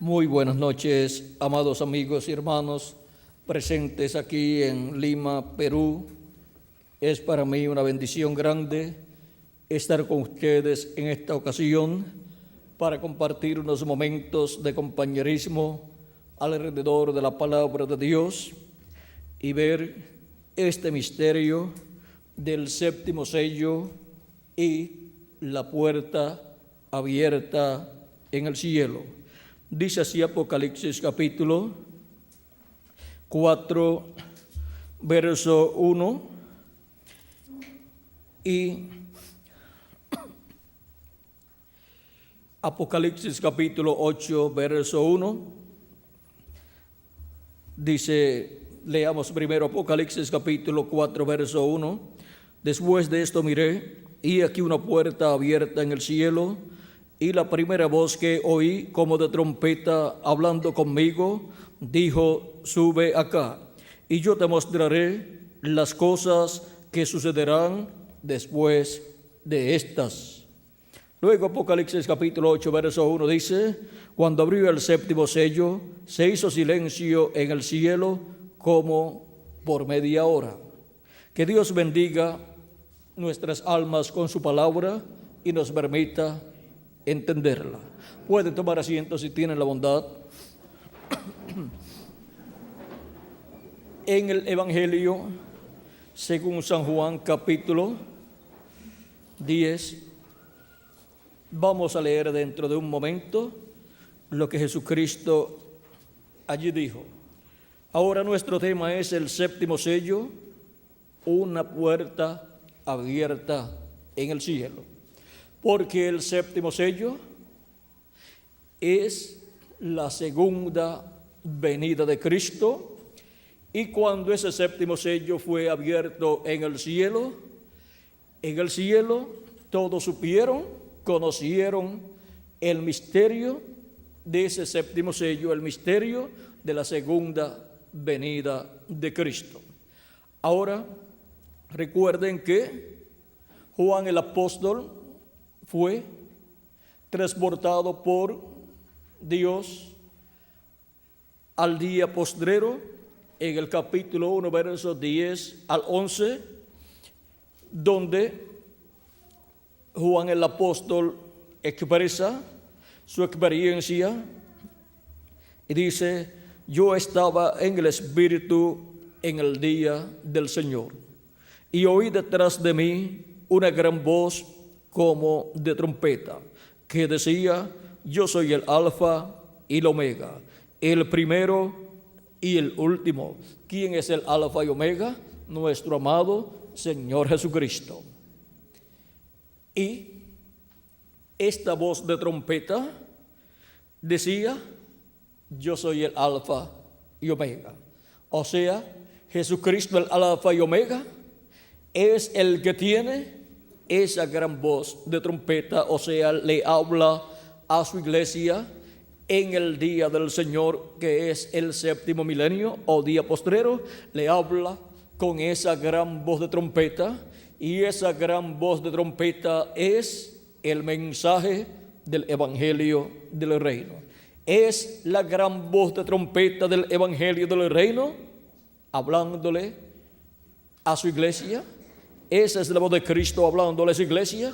Muy buenas noches, amados amigos y hermanos presentes aquí en Lima, Perú. Es para mí una bendición grande estar con ustedes en esta ocasión para compartir unos momentos de compañerismo alrededor de la palabra de Dios y ver este misterio del séptimo sello y la puerta abierta en el cielo. Dice así Apocalipsis capítulo 4, verso 1 y Apocalipsis capítulo 8, verso 1. Dice, leamos primero Apocalipsis capítulo 4, verso 1. Después de esto miré, y aquí una puerta abierta en el cielo, y la primera voz que oí como de trompeta hablando conmigo, dijo, sube acá, y yo te mostraré las cosas que sucederán después de estas. Luego Apocalipsis capítulo 8, verso 1 dice, cuando abrió el séptimo sello, se hizo silencio en el cielo como por media hora. Que Dios bendiga nuestras almas con su palabra y nos permita entenderla. Pueden tomar asiento si tienen la bondad. En el Evangelio según San Juan capítulo 10, vamos a leer dentro de un momento lo que Jesucristo allí dijo. Ahora nuestro tema es el séptimo sello, una puerta abierta en el cielo. Porque el séptimo sello es la segunda venida de Cristo, y cuando ese séptimo sello fue abierto en el cielo todos supieron, conocieron el misterio de ese séptimo sello, el misterio de la segunda venida de Cristo. Ahora, recuerden que Juan el apóstol fue transportado por Dios al día postrero en el capítulo 1, versos 10 al 11, donde Juan el apóstol expresa su experiencia y dice, yo estaba en el Espíritu en el día del Señor y oí detrás de mí una gran voz como de trompeta, que decía, yo soy el Alfa y el Omega, el primero y el último. ¿Quién es el Alfa y Omega? Nuestro amado Señor Jesucristo. Y esta voz de trompeta decía, yo soy el Alfa y Omega. O sea, Jesucristo el Alfa y Omega es el que tiene esa gran voz de trompeta, o sea, le habla a su iglesia en el día del Señor, que es el séptimo milenio o día postrero, le habla con esa gran voz de trompeta, y esa gran voz de trompeta es el mensaje del Evangelio del Reino. Es la gran voz de trompeta del Evangelio del Reino, hablándole a su iglesia. Esa es la voz de Cristo hablándole a su iglesia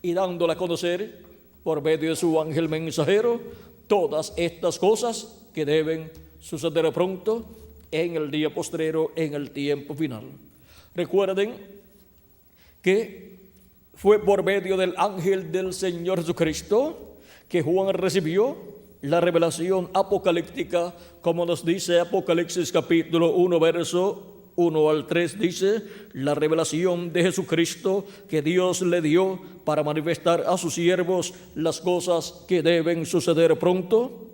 y dándole a conocer por medio de su ángel mensajero todas estas cosas que deben suceder pronto en el día postrero, en el tiempo final. Recuerden que fue por medio del ángel del Señor Jesucristo que Juan recibió la revelación apocalíptica, como nos dice Apocalipsis capítulo 1, verso 1 al 3, dice, la revelación de Jesucristo que Dios le dio para manifestar a sus siervos las cosas que deben suceder pronto,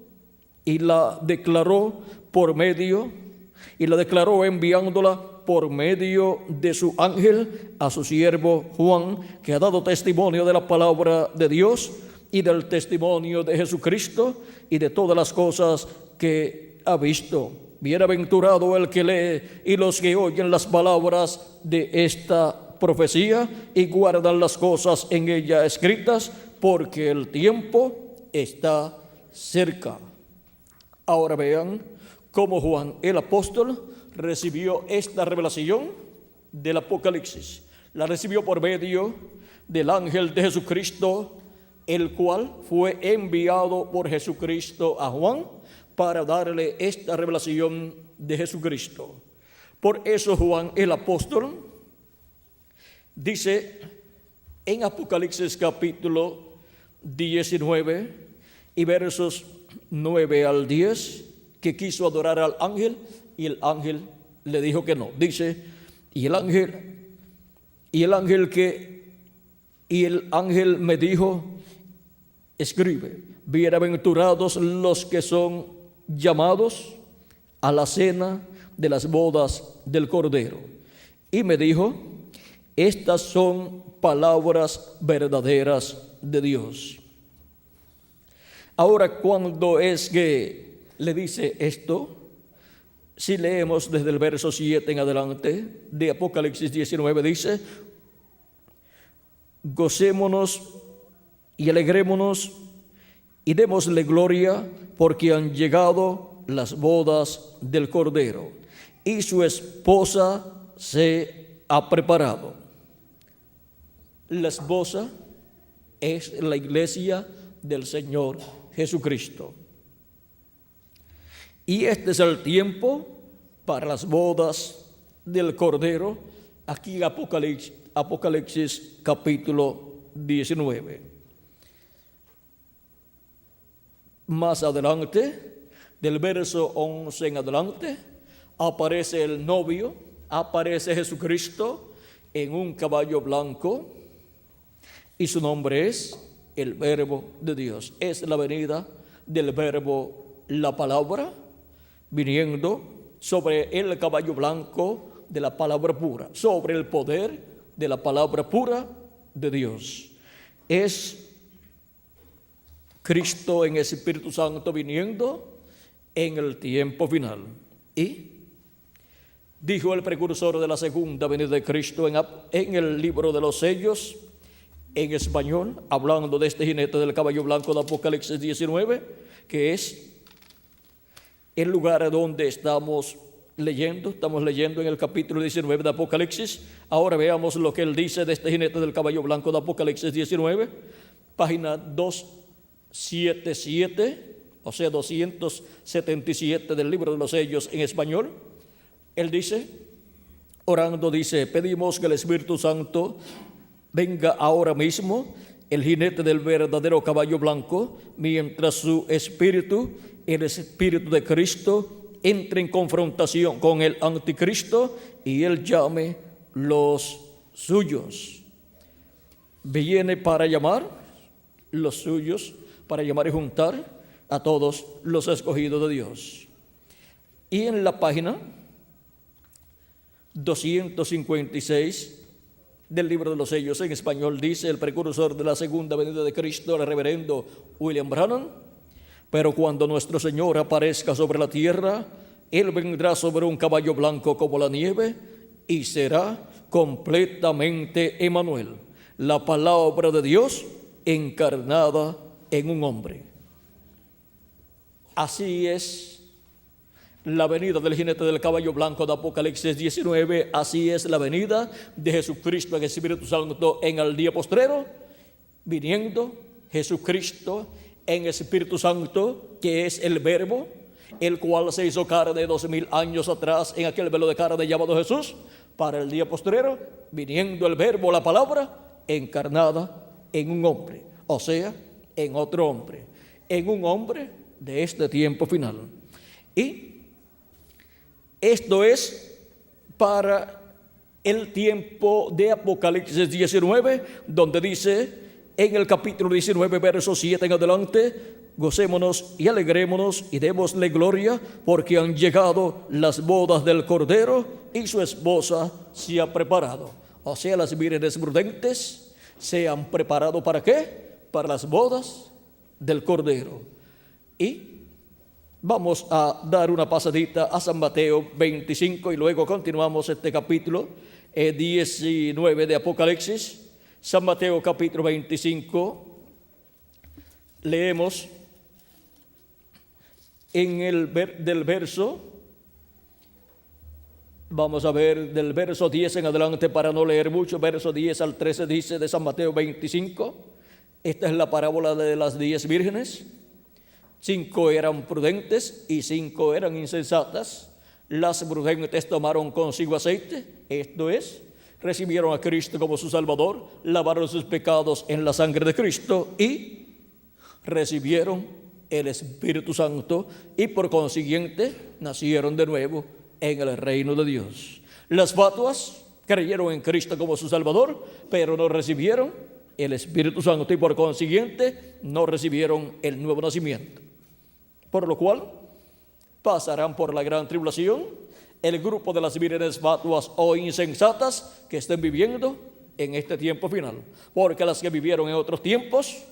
y la declaró enviándola por medio de su ángel a su siervo Juan, que ha dado testimonio de la palabra de Dios y del testimonio de Jesucristo y de todas las cosas que ha visto. Bienaventurado el que lee y los que oyen las palabras de esta profecía y guardan las cosas en ella escritas, porque el tiempo está cerca. Ahora vean cómo Juan el apóstol recibió esta revelación del Apocalipsis. La recibió por medio del ángel de Jesucristo, el cual fue enviado por Jesucristo a Juan para darle esta revelación de Jesucristo. Por eso Juan el apóstol dice en Apocalipsis capítulo 19 y versos 9 al 10 que quiso adorar al ángel y el ángel le dijo que no. Dice, y el ángel me dijo, escribe, bienaventurados los que son llamados a la cena de las bodas del Cordero. Y me dijo, estas son palabras verdaderas de Dios. Ahora, cuando es que le dice esto, si leemos desde el verso 7 en adelante de Apocalipsis 19, dice, gocémonos y alegrémonos y démosle gloria porque han llegado las bodas del Cordero y su esposa se ha preparado. La esposa es la iglesia del Señor Jesucristo. Y este es el tiempo para las bodas del Cordero, aquí en Apocalipsis capítulo 19. Más adelante, del verso 11 en adelante, aparece el novio, aparece Jesucristo en un caballo blanco y su nombre es el Verbo de Dios. Es la venida del Verbo, la palabra, viniendo sobre el caballo blanco de la palabra pura, sobre el poder de la palabra pura de Dios. Es Cristo en Espíritu Santo viniendo en el tiempo final. Y dijo el precursor de la segunda venida de Cristo en el libro de los sellos, en español, hablando de este jinete del caballo blanco de Apocalipsis 19, que es el lugar donde estamos leyendo en el capítulo 19 de Apocalipsis. Ahora veamos lo que él dice de este jinete del caballo blanco de Apocalipsis 19, página 277, o sea 277 del libro de los sellos en español. Él dice, orando, dice, pedimos que el Espíritu Santo venga ahora mismo, el jinete del verdadero caballo blanco, mientras su espíritu, el Espíritu de Cristo, entre en confrontación con el anticristo y él llame los suyos. Viene para llamar los suyos, para llamar y juntar a todos los escogidos de Dios. Y en la página 256 del libro de los sellos en español dice el precursor de la segunda venida de Cristo, el reverendo William Branham, pero cuando nuestro Señor aparezca sobre la tierra, Él vendrá sobre un caballo blanco como la nieve y será completamente Emmanuel, la palabra de Dios encarnada en un hombre. Así es la venida del jinete del caballo blanco de Apocalipsis 19, así es la venida de Jesucristo en el Espíritu Santo en el día postrero, viniendo Jesucristo en el Espíritu Santo, que es el Verbo, el cual se hizo carne 2000 años atrás en aquel velo de carne llamado Jesús, para el día postrero, viniendo el Verbo, la palabra, encarnada en un hombre, o sea, en otro hombre, en un hombre de este tiempo final. Y esto es para el tiempo de Apocalipsis 19, donde dice en el capítulo 19, verso 7 en adelante, gocémonos y alegrémonos y démosle gloria porque han llegado las bodas del Cordero y su esposa se ha preparado. O sea, las vírgenes prudentes se han preparado ¿para qué? Para las bodas del Cordero. Y vamos a dar una pasadita a San Mateo 25 y luego continuamos este capítulo 19 de Apocalipsis. San Mateo capítulo 25, leemos del verso, vamos a ver del verso 10 en adelante para no leer mucho, verso 10 al 13 dice de San Mateo 25, esta es la parábola de las 10 vírgenes. 5 eran prudentes y 5 eran insensatas. Las prudentes tomaron consigo aceite, esto es, recibieron a Cristo como su Salvador, lavaron sus pecados en la sangre de Cristo y recibieron el Espíritu Santo y por consiguiente nacieron de nuevo en el reino de Dios. Las fatuas creyeron en Cristo como su Salvador, pero no recibieron el Espíritu Santo y por consiguiente no recibieron el nuevo nacimiento. Por lo cual pasarán por la gran tribulación el grupo de las vírgenes fatuas o insensatas que estén viviendo en este tiempo final. Porque las que vivieron en otros tiempos,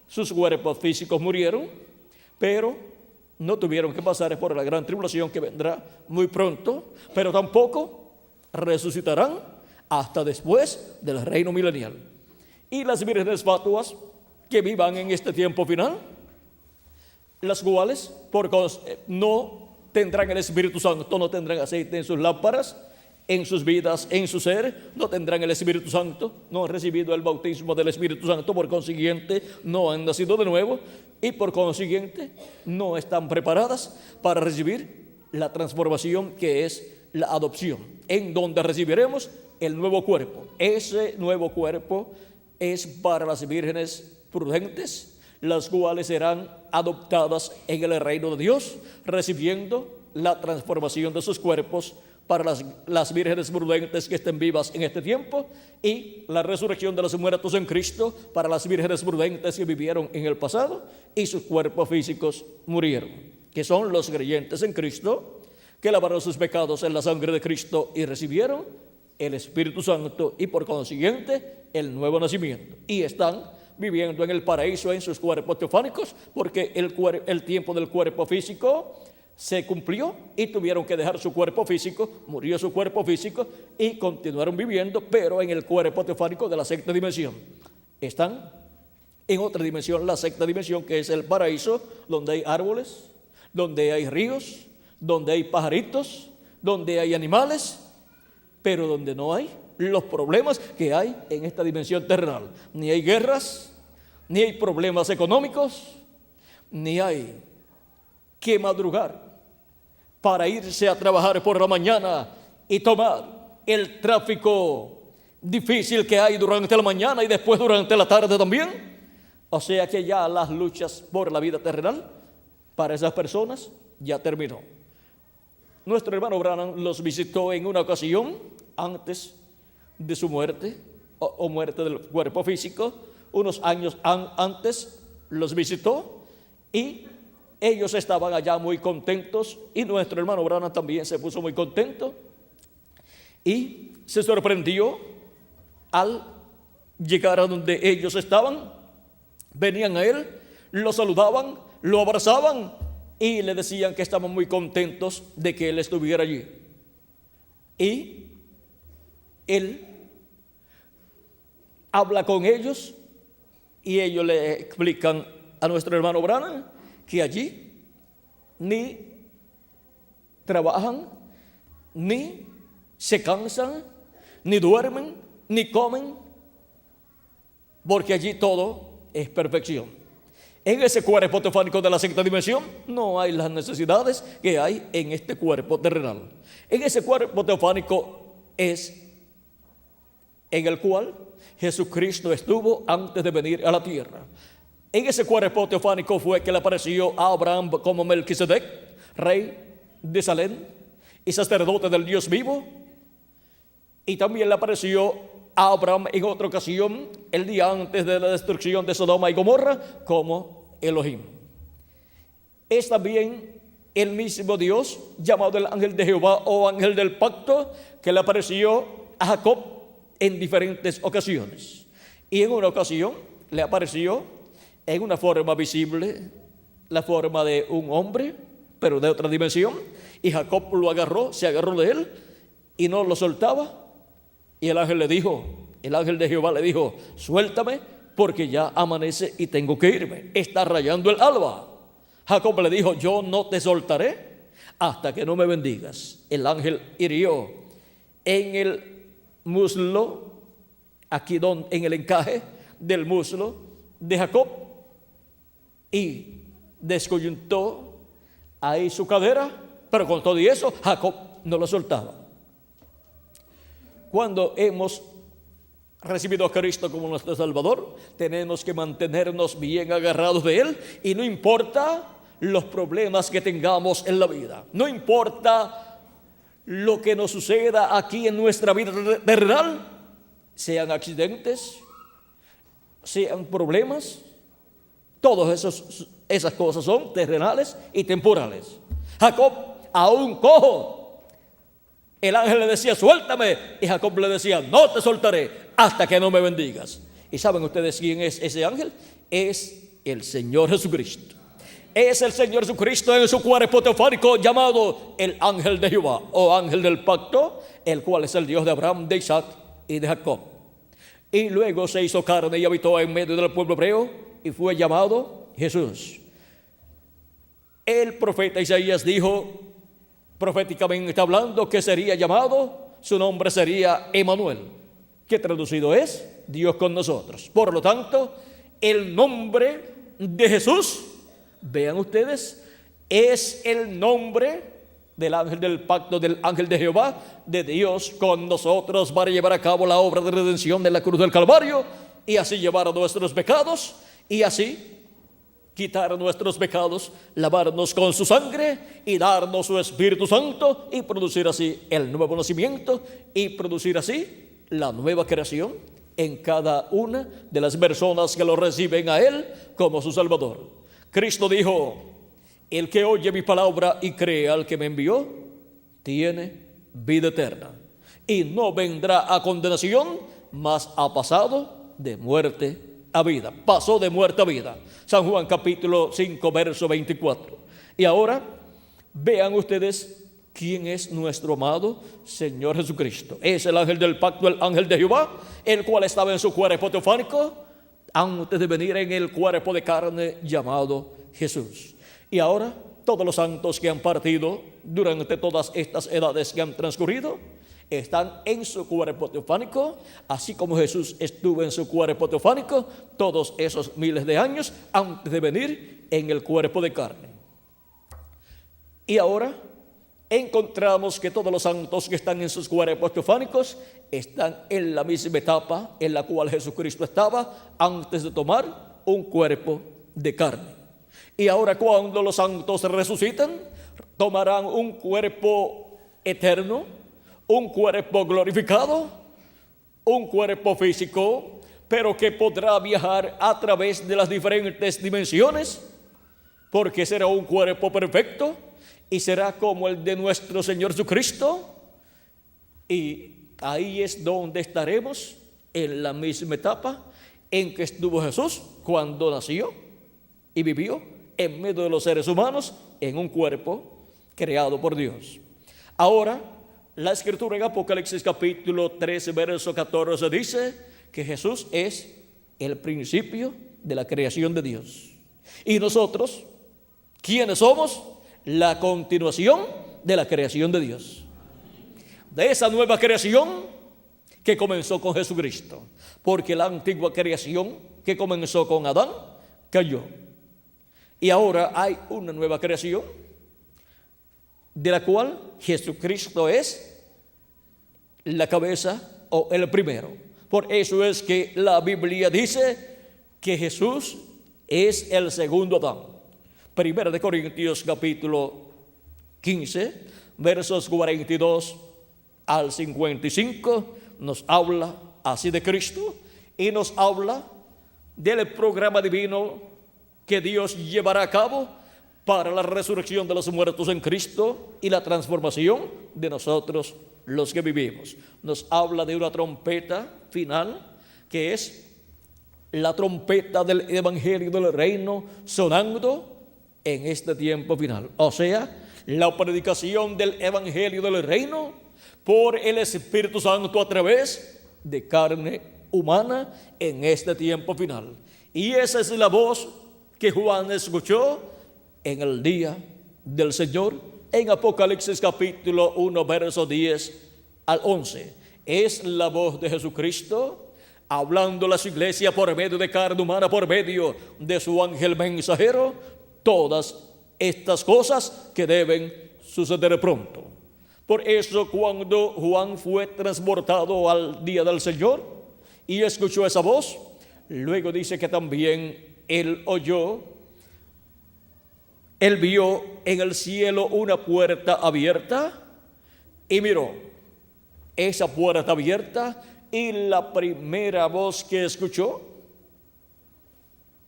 sus cuerpos físicos murieron, pero no tuvieron que pasar por la gran tribulación que vendrá muy pronto, pero tampoco resucitarán hasta después del reino milenial. Y las vírgenes fatuas que vivan en este tiempo final, las cuales no tendrán el Espíritu Santo, no tendrán aceite en sus lámparas, en sus vidas, en su ser, no tendrán el Espíritu Santo, no han recibido el bautismo del Espíritu Santo, por consiguiente no han nacido de nuevo y por consiguiente no están preparadas para recibir la transformación que es la adopción, en donde recibiremos el nuevo cuerpo. Ese nuevo cuerpo es para las vírgenes prudentes, las cuales serán adoptadas en el reino de Dios, recibiendo la transformación de sus cuerpos para las vírgenes prudentes que estén vivas en este tiempo y la resurrección de los muertos en Cristo para las vírgenes prudentes que vivieron en el pasado y sus cuerpos físicos murieron, que son los creyentes en Cristo, que lavaron sus pecados en la sangre de Cristo y recibieron el Espíritu Santo y por consiguiente el nuevo nacimiento y están viviendo en el paraíso en sus cuerpos teofánicos, porque el tiempo del cuerpo físico se cumplió y tuvieron que dejar su cuerpo físico, murió su cuerpo físico y continuaron viviendo, pero en el cuerpo teofánico de la sexta dimensión. Están en otra dimensión, la sexta dimensión, que es el paraíso, donde hay árboles, donde hay ríos, donde hay pajaritos, donde hay animales, pero donde no hay los problemas que hay en esta dimensión terrenal. Ni hay guerras, ni hay problemas económicos, ni hay que madrugar para irse a trabajar por la mañana y tomar el tráfico difícil que hay durante la mañana y después durante la tarde también. O sea que ya las luchas por la vida terrenal para esas personas ya terminó. Nuestro hermano Branham los visitó en una ocasión antes de su muerte o muerte del cuerpo físico, unos años antes los visitó y ellos estaban allá muy contentos y nuestro hermano Branham también se puso muy contento y se sorprendió al llegar a donde ellos estaban. Venían a él, lo saludaban, lo abrazaban y le decían que estaban muy contentos de que él estuviera allí. Y él habla con ellos y ellos le explican a nuestro hermano Branham que allí ni trabajan, ni se cansan, ni duermen, ni comen, porque allí todo es perfección. En ese cuerpo teofánico de la sexta dimensión no hay las necesidades que hay en este cuerpo terrenal. En ese cuerpo teofánico es en el cual Jesucristo estuvo antes de venir a la tierra. En ese cuerpo teofánico fue que le apareció a Abraham como Melquisedec, rey de Salem y sacerdote del Dios vivo. Y también le apareció a Abraham en otra ocasión, el día antes de la destrucción de Sodoma y Gomorra, como Elohim. Es también el mismo Dios, llamado el ángel de Jehová o ángel del pacto, que le apareció a Jacob en diferentes ocasiones. Y en una ocasión le apareció en una forma visible, la forma de un hombre, pero de otra dimensión, y Jacob lo agarró, se agarró de él y no lo soltaba. Y el ángel de Jehová le dijo: suéltame porque ya amanece y tengo que irme, está rayando el alba. Jacob le dijo, yo no te soltaré hasta que no me bendigas. El ángel hirió en el muslo, aquí en el encaje del muslo de Jacob, y descoyuntó ahí su cadera, pero con todo y eso Jacob no lo soltaba. Cuando hemos recibido a Cristo como nuestro Salvador, tenemos que mantenernos bien agarrados de Él, y no importa los problemas que tengamos en la vida, no importa lo que nos suceda aquí en nuestra vida terrenal, sean accidentes, sean problemas, todas esas cosas son terrenales y temporales. Jacob, aún cojo, el ángel le decía, suéltame, y Jacob le decía, no te soltaré hasta que no me bendigas. ¿Y saben ustedes quién es ese ángel? Es el Señor Jesucristo. Es el Señor Jesucristo en su cuerpo teofánico llamado el ángel de Jehová, o ángel del pacto, el cual es el Dios de Abraham, de Isaac y de Jacob. Y luego se hizo carne y habitó en medio del pueblo hebreo y fue llamado Jesús. El profeta Isaías dijo, proféticamente hablando, que sería llamado, su nombre sería Emmanuel, que traducido es Dios con nosotros. Por lo tanto, el nombre de Jesús, vean ustedes, es el nombre del ángel del pacto, del ángel de Jehová, de Dios con nosotros, para llevar a cabo la obra de redención de la cruz del Calvario, y así llevar nuestros pecados, y así quitar nuestros pecados, lavarnos con su sangre y darnos su Espíritu Santo, y producir así el nuevo nacimiento, y producir así la nueva creación en cada una de las personas que lo reciben a Él como su Salvador. Cristo dijo, el que oye mi palabra y cree al que me envió, tiene vida eterna, y no vendrá a condenación, mas ha pasado de muerte a vida. Pasó de muerte a vida. San Juan capítulo 5, verso 24. Y ahora vean ustedes quién es nuestro amado Señor Jesucristo. Es el ángel del pacto, el ángel de Jehová, el cual estaba en su cuerpo teofánico antes de venir en el cuerpo de carne llamado Jesús. Y ahora todos los santos que han partido durante todas estas edades que han transcurrido están en su cuerpo teofánico, así como Jesús estuvo en su cuerpo teofánico todos esos miles de años antes de venir en el cuerpo de carne. Y ahora encontramos que todos los santos que están en sus cuerpos teofánicos están en la misma etapa en la cual Jesucristo estaba antes de tomar un cuerpo de carne. Y ahora, cuando los santos resucitan, tomarán un cuerpo eterno, un cuerpo glorificado, un cuerpo físico, pero que podrá viajar a través de las diferentes dimensiones, porque será un cuerpo perfecto y será como el de nuestro Señor Jesucristo. Y ahí es donde estaremos, en la misma etapa en que estuvo Jesús cuando nació y vivió en medio de los seres humanos en un cuerpo creado por Dios. Ahora, la Escritura en Apocalipsis capítulo 13, verso 14 dice que Jesús es el principio de la creación de Dios. Y nosotros, ¿quiénes somos? La continuación de la creación de Dios. De esa nueva creación que comenzó con Jesucristo. Porque la antigua creación que comenzó con Adán cayó. Y ahora hay una nueva creación, de la cual Jesucristo es la cabeza o el primero. Por eso es que la Biblia dice que Jesús es el segundo Adán. Primera de Corintios capítulo 15, versos 42 al 55, nos habla así de Cristo y nos habla del programa divino que Dios llevará a cabo para la resurrección de los muertos en Cristo y la transformación de nosotros los que vivimos. Nos habla de una trompeta final, que es la trompeta del evangelio del reino sonando en este tiempo final. O sea, la predicación del evangelio del reino por el Espíritu Santo a través de carne humana en este tiempo final. Y esa es la voz que Juan escuchó en el día del Señor. En Apocalipsis capítulo 1, verso 10 al 11. Es la voz de Jesucristo hablando a su iglesia por medio de carne humana, por medio de su ángel mensajero, todas estas cosas que deben suceder pronto. Por eso cuando Juan fue transportado al día del Señor y escuchó esa voz, luego dice que también él vio en el cielo una puerta abierta y miró esa puerta abierta, y la primera voz que escuchó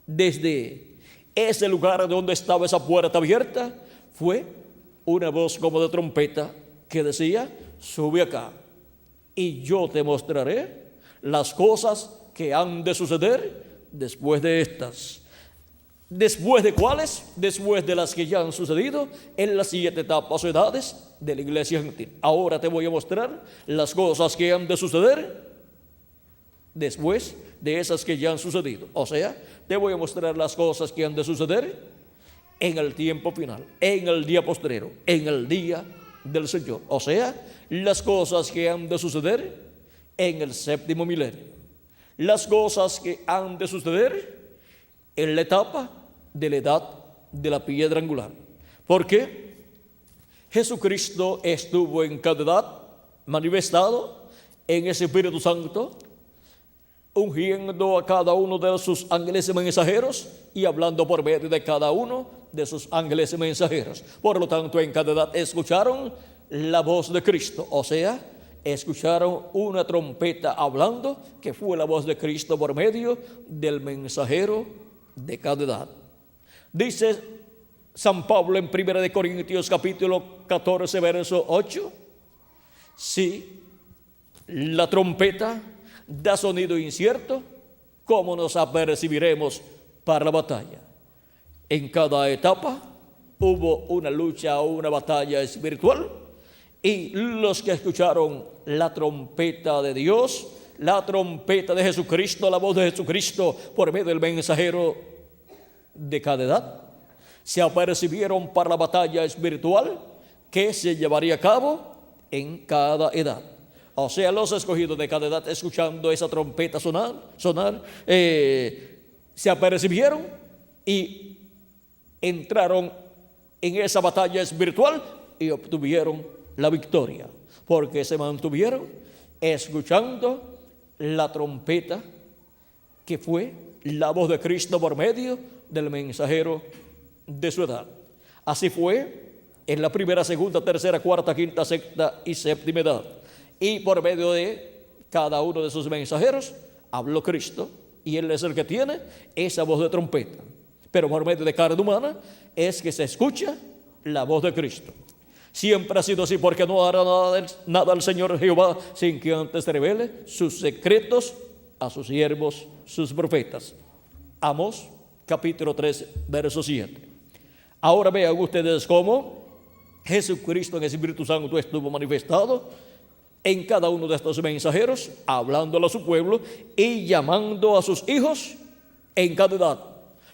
desde ese lugar donde estaba esa puerta abierta fue una voz como de trompeta que decía: sube acá y yo te mostraré las cosas que han de suceder después de estas. ¿Después de cuáles? Después de las que ya han sucedido en las 7 etapas o edades de la iglesia gentil. Ahora te voy a mostrar las cosas que han de suceder después de esas que ya han sucedido. O sea, te voy a mostrar las cosas que han de suceder en el tiempo final, en el día postrero, en el día del Señor. O sea, las cosas que han de suceder en el 7º milenio. Las cosas que han de suceder en la etapa de la edad de la piedra angular. Porque Jesucristo estuvo en cada edad manifestado en ese Espíritu Santo, ungiendo a cada uno de sus ángeles mensajeros y hablando por medio de cada uno de sus ángeles mensajeros. Por lo tanto, en cada edad escucharon la voz de Cristo, o sea, escucharon una trompeta hablando, que fue la voz de Cristo por medio del mensajero de cada edad. Dice San Pablo en 1 Corintios capítulo 14, verso 8, si la trompeta da sonido incierto, ¿cómo nos apercibiremos para la batalla? En cada etapa hubo una lucha o una batalla espiritual, y los que escucharon la trompeta de Dios, la trompeta de Jesucristo, la voz de Jesucristo por medio del mensajero de cada edad, se apercibieron para la batalla espiritual que se llevaría a cabo en cada edad. O sea, los escogidos de cada edad, escuchando esa trompeta sonar, se apercibieron y entraron en esa batalla espiritual y obtuvieron la victoria, porque se mantuvieron escuchando la trompeta que fue la voz de Cristo por medio del mensajero de su edad. Así fue en la primera, segunda, tercera, cuarta, quinta, sexta y séptima edad. Y por medio de cada uno de sus mensajeros habló Cristo, y Él es el que tiene esa voz de trompeta. Pero por medio de carne humana es que se escucha la voz de Cristo. Siempre ha sido así, porque no hará nada el Señor Jehová sin que antes revele sus secretos a sus siervos, sus profetas. Amós capítulo 3, verso 7. Ahora vean ustedes cómo Jesucristo en el Espíritu Santo estuvo manifestado en cada uno de estos mensajeros, hablándole a su pueblo y llamando a sus hijos en cada edad.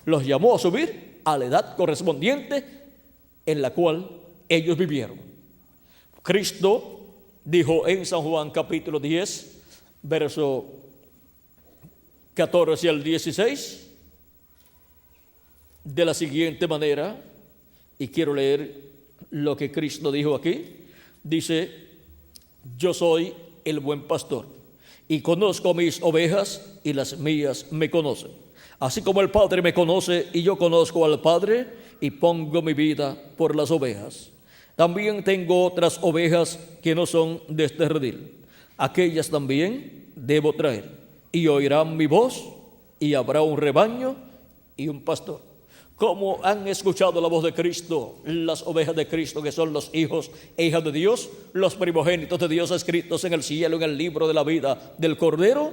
Los llamó a subir a la edad correspondiente en la cual ellos vivieron. Cristo dijo en San Juan capítulo 10, verso 14 al 16, de la siguiente manera, y quiero leer lo que Cristo dijo aquí. Dice: yo soy el buen pastor, y conozco mis ovejas, y las mías me conocen. Así como el Padre me conoce, y yo conozco al Padre, y pongo mi vida por las ovejas. También tengo otras ovejas que no son de este redil. Aquellas también debo traer, y oirán mi voz, y habrá un rebaño y un pastor. Como han escuchado la voz de Cristo, las ovejas de Cristo, que son los hijos e hijas de Dios, los primogénitos de Dios escritos en el cielo, en el libro de la vida del Cordero,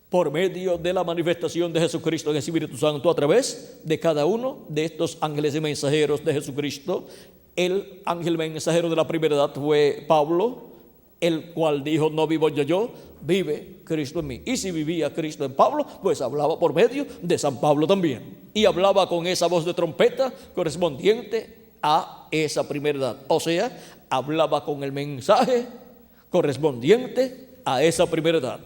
por medio de la manifestación de Jesucristo en el Espíritu Santo, a través de cada uno de estos ángeles y mensajeros de Jesucristo. El ángel mensajero de la primera edad fue Pablo, el cual dijo: no vivo yo, vive Cristo en mí. Y si vivía Cristo en Pablo, pues hablaba por medio de San Pablo también. Y hablaba con esa voz de trompeta correspondiente a esa primera edad. O sea, hablaba con el mensaje correspondiente a esa primera edad.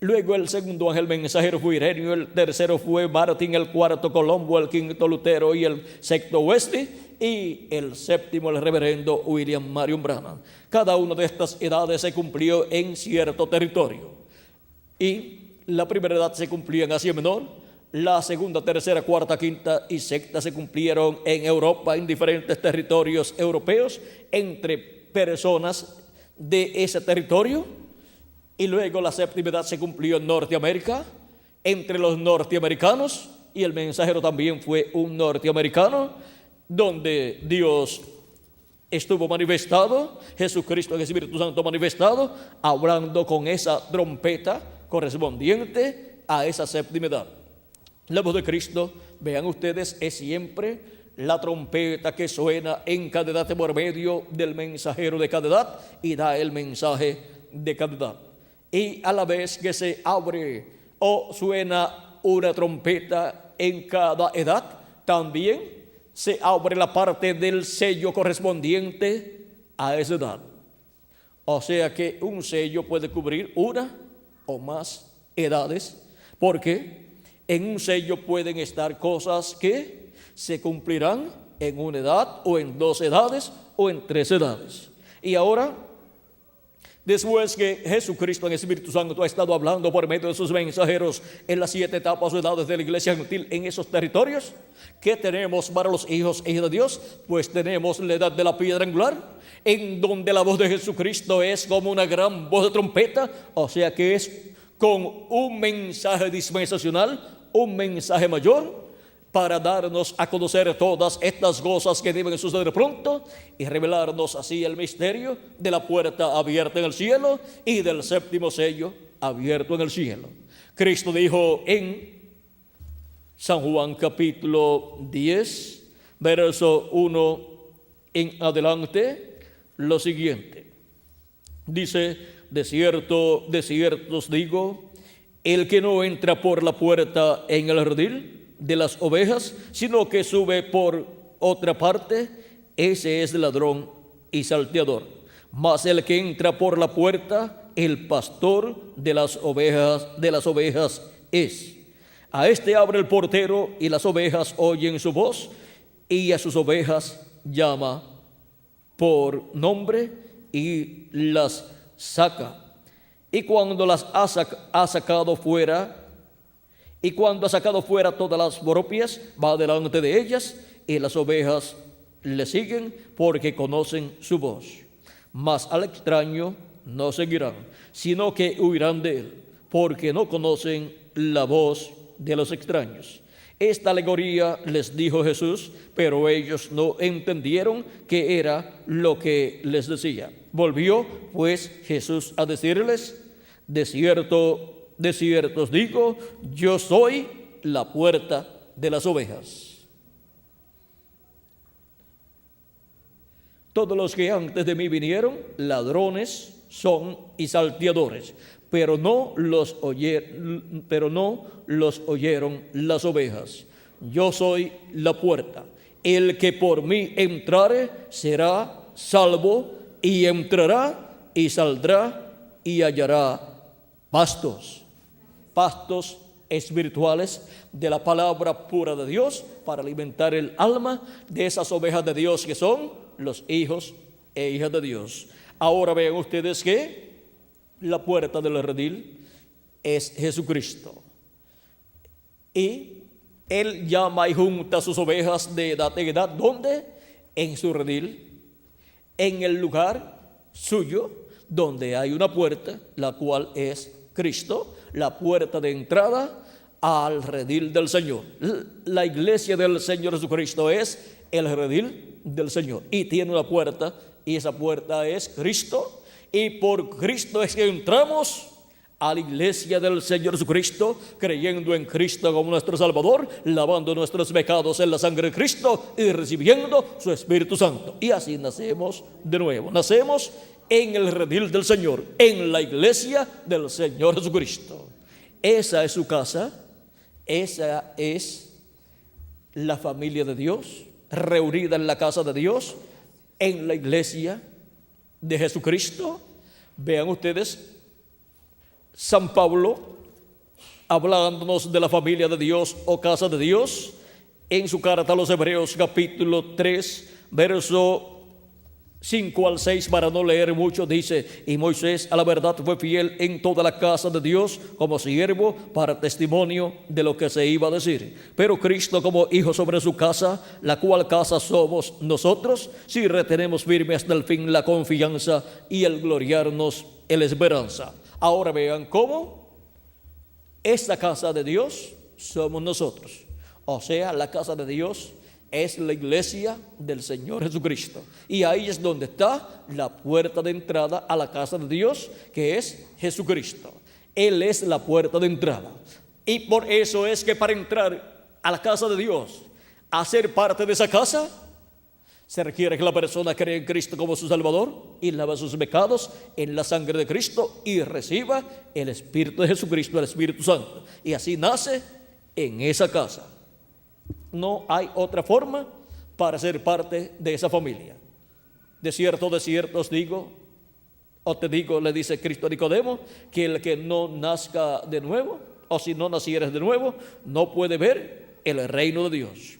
Luego el segundo ángel mensajero fue Ireneo, el tercero fue Martín, el cuarto Colombo, el quinto Lutero y el sexto Wesley, y el séptimo el reverendo William Marion Branham. Cada una de estas edades se cumplió en cierto territorio. Y la primera edad se cumplía en Asia Menor, la segunda, tercera, cuarta, quinta y sexta se cumplieron en Europa, en diferentes territorios europeos, entre personas de ese territorio. Y luego la séptima edad se cumplió en Norteamérica, entre los norteamericanos, y el mensajero también fue un norteamericano, donde Dios estuvo manifestado, Jesucristo, el Espíritu Santo manifestado, hablando con esa trompeta correspondiente a esa séptima edad. La voz de Cristo, vean ustedes, es siempre la trompeta que suena en cada edad por medio del mensajero de cada edad y da el mensaje de cada edad. Y a la vez que se abre o suena una trompeta en cada edad, también se abre la parte del sello correspondiente a esa edad. O sea que un sello puede cubrir una o más edades, porque en un sello pueden estar cosas que se cumplirán en una edad o en 2 edades o en 3 edades. Y ahora, después que Jesucristo en Espíritu Santo ha estado hablando por medio de sus mensajeros en las 7 etapas o edades de la iglesia gentil en esos territorios, ¿qué tenemos para los hijos e hijas de Dios? Pues tenemos la edad de la piedra angular, en donde la voz de Jesucristo es como una gran voz de trompeta, o sea que es con un mensaje dispensacional, un mensaje mayor, para darnos a conocer todas estas cosas que deben suceder pronto y revelarnos así el misterio de la puerta abierta en el cielo y del séptimo sello abierto en el cielo. Cristo dijo en San Juan capítulo 10, verso 1 en adelante, lo siguiente. Dice: de cierto os digo, el que no entra por la puerta en el redil de las ovejas, sino que sube por otra parte, ese es ladrón y salteador. Mas el que entra por la puerta, el pastor de las ovejas es. A este abre el portero, y las ovejas oyen su voz, y a sus ovejas llama por nombre y las saca. Y cuando las ha sacado fuera, todas las propias, va delante de ellas, y las ovejas le siguen porque conocen su voz. Mas al extraño no seguirán, sino que huirán de él, porque no conocen la voz de los extraños. Esta alegoría les dijo Jesús, pero ellos no entendieron qué era lo que les decía. Volvió pues Jesús a decirles: de cierto os digo, yo soy la puerta de las ovejas. Todos los que antes de mí vinieron, ladrones son y salteadores, pero no los oyeron las ovejas. Yo soy la puerta. El que por mí entrare será salvo, y entrará y saldrá y hallará pastos espirituales de la palabra pura de Dios, para alimentar el alma de esas ovejas de Dios que son los hijos e hijas de Dios. Ahora vean ustedes que la puerta del redil es Jesucristo, y Él llama y junta a sus ovejas de edad en edad. ¿Dónde? En su redil, en el lugar suyo, donde hay una puerta, la cual es Cristo, la puerta de entrada al redil del Señor. La iglesia del Señor Jesucristo es el redil del Señor, y tiene una puerta, y esa puerta es Cristo, y por Cristo es que entramos a la iglesia del Señor Jesucristo, creyendo en Cristo como nuestro Salvador, lavando nuestros pecados en la sangre de Cristo y recibiendo su Espíritu Santo. Y así nacemos de nuevo. Nacemos en el redil del Señor, en la iglesia del Señor Jesucristo. Esa es su casa, esa es la familia de Dios, reunida en la casa de Dios, en la iglesia de Jesucristo. Vean ustedes, San Pablo, hablándonos de la familia de Dios o casa de Dios, en su carta a los Hebreos capítulo 3, verso 5 al 6, para no leer mucho, dice: y Moisés a la verdad fue fiel en toda la casa de Dios como siervo para testimonio de lo que se iba a decir. Pero Cristo como hijo sobre su casa, la cual casa somos nosotros, si retenemos firme hasta el fin la confianza y el gloriarnos en la esperanza. Ahora vean cómo esta casa de Dios somos nosotros. O sea, la casa de Dios es la iglesia del Señor Jesucristo. Y ahí es donde está la puerta de entrada a la casa de Dios, que es Jesucristo. Él es la puerta de entrada. Y por eso es que para entrar a la casa de Dios, a ser parte de esa casa, se requiere que la persona cree en Cristo como su Salvador y lava sus pecados en la sangre de Cristo y reciba el Espíritu de Jesucristo, el Espíritu Santo. Y así nace en esa casa. No hay otra forma para ser parte de esa familia. De cierto os digo, o te digo, le dice Cristo a Nicodemo, que el que no nazca de nuevo, o si no nacieres de nuevo, no puede ver el reino de Dios.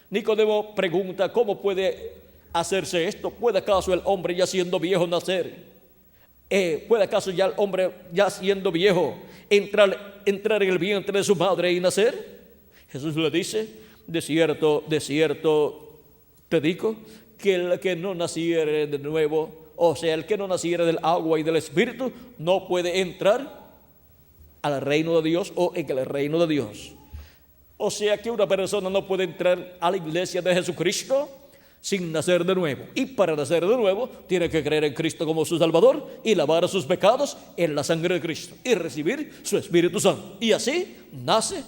Nicodemo pregunta: ¿cómo puede hacerse esto? ¿Puede acaso el hombre ya siendo viejo nacer? ¿Puede acaso ya el hombre ya siendo viejo entrar en el vientre de su madre y nacer? Jesús le dice: de cierto te digo, que el que no naciere de nuevo, o sea, el que no naciere del agua y del Espíritu, no puede entrar al reino de Dios o en el reino de Dios. O sea que una persona no puede entrar a la iglesia de Jesucristo sin nacer de nuevo. Y para nacer de nuevo tiene que creer en Cristo como su Salvador y lavar sus pecados en la sangre de Cristo y recibir su Espíritu Santo. Y así nace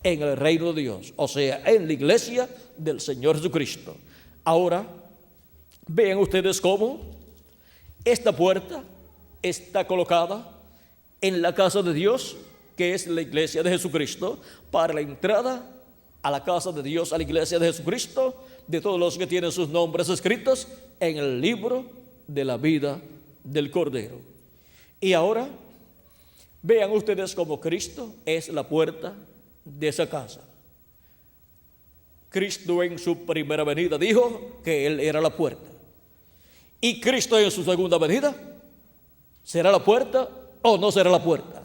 en el reino de Dios, o sea, en la iglesia del Señor Jesucristo. Ahora, vean ustedes cómo esta puerta está colocada en la casa de Dios, que es la iglesia de Jesucristo, para la entrada a la casa de Dios, a la iglesia de Jesucristo, de todos los que tienen sus nombres escritos en el libro de la vida del Cordero. Y ahora, vean ustedes cómo Cristo es la puerta de esa casa. Cristo en su primera venida dijo que Él era la puerta. Y Cristo en su segunda venida, ¿será la puerta o no será la puerta?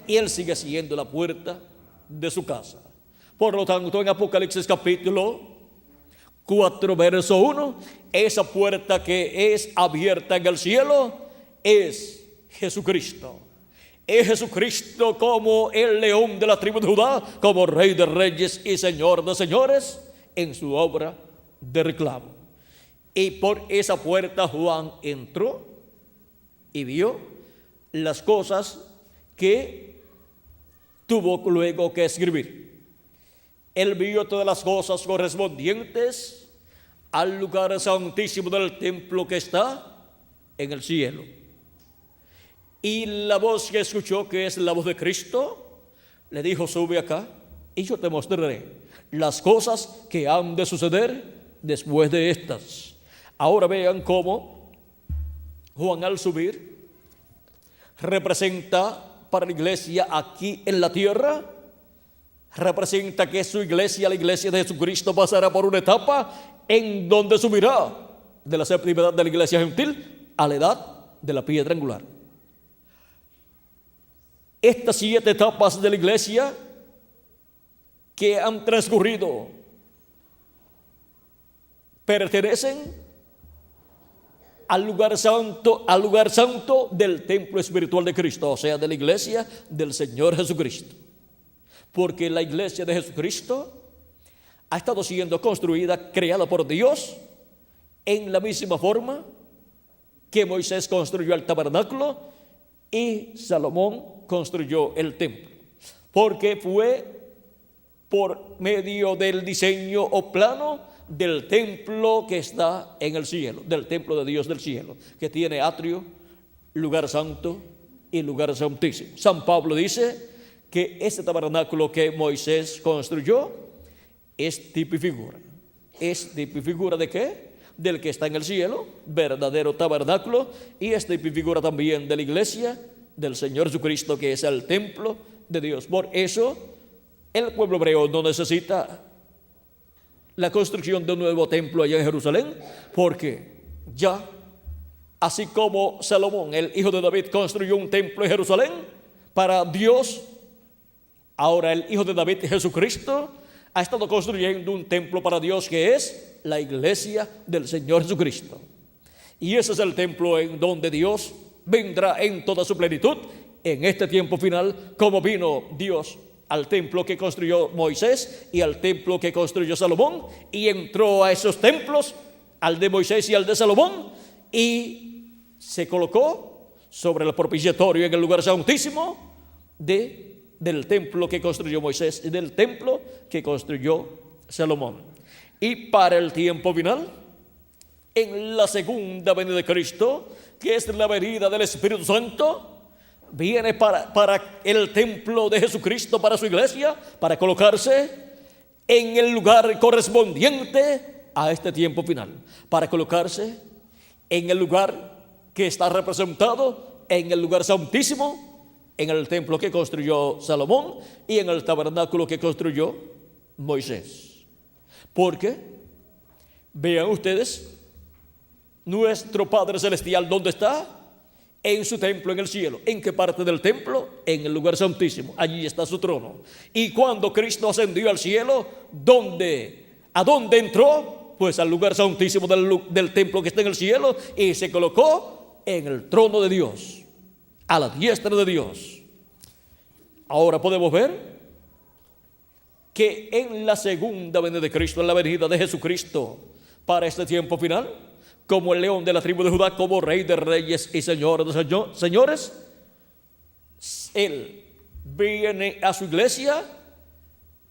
Y Él sigue siendo la puerta de su casa. Por lo tanto, en Apocalipsis capítulo 4, verso 1, esa puerta que es abierta en el cielo es Jesucristo. Es Jesucristo como el león de la tribu de Judá, como Rey de reyes y Señor de señores, en su obra de reclamo. Y por esa puerta Juan entró y vio las cosas que tuvo luego que escribir. Él vio todas las cosas correspondientes al lugar santísimo del templo que está en el cielo. Y la voz que escuchó, que es la voz de Cristo, le dijo: sube acá y yo te mostraré las cosas que han de suceder después de estas. Ahora vean cómo Juan, al subir, representa para la iglesia aquí en la tierra, representa que su iglesia, la iglesia de Jesucristo, pasará por una etapa en donde subirá de la séptima edad de la iglesia gentil a la edad de la piedra angular. Estas 7 etapas de la iglesia que han transcurrido pertenecen al lugar santo del templo espiritual de Cristo, o sea, de la iglesia del Señor Jesucristo. Porque la iglesia de Jesucristo ha estado siendo construida, creada por Dios, en la misma forma que Moisés construyó el tabernáculo y Salomón construyó el templo, porque fue por medio del diseño o plano del templo que está en el cielo, del templo de Dios del cielo, que tiene atrio, lugar santo y lugar santísimo. San Pablo dice que este tabernáculo que Moisés construyó es tipo y figura. ¿Es tipo y figura de qué? Del que está en el cielo, verdadero tabernáculo, y es tipo y figura también de la iglesia del Señor Jesucristo, que es el templo de Dios. Por eso el pueblo hebreo no necesita la construcción de un nuevo templo allá en Jerusalén, porque ya, así como Salomón, el hijo de David, construyó un templo en Jerusalén para Dios, ahora el hijo de David, Jesucristo, ha estado construyendo un templo para Dios, que es la iglesia del Señor Jesucristo. Y ese es el templo en donde Dios vendrá en toda su plenitud en este tiempo final, como vino Dios al templo que construyó Moisés y al templo que construyó Salomón, y entró a esos templos, al de Moisés y al de Salomón, y se colocó sobre el propiciatorio en el lugar santísimo del templo que construyó Moisés y del templo que construyó Salomón. Y para el tiempo final, en la segunda venida de Cristo, que es la venida del Espíritu Santo, viene para el templo de Jesucristo, para su iglesia, para colocarse en el lugar correspondiente a este tiempo final, para colocarse en el lugar que está representado en el lugar santísimo, en el templo que construyó Salomón y en el tabernáculo que construyó Moisés. Porque, vean ustedes, nuestro Padre Celestial, ¿dónde está? En su templo en el cielo. ¿En qué parte del templo? En el lugar santísimo. Allí está su trono. Y cuando Cristo ascendió al cielo, ¿a dónde entró? Pues al lugar santísimo del templo que está en el cielo, y se colocó en el trono de Dios, a la diestra de Dios. Ahora podemos ver que en la segunda venida de Cristo, en la venida de Jesucristo para este tiempo final, como el león de la tribu de Judá, como rey de reyes y señor de señores, Él viene a su iglesia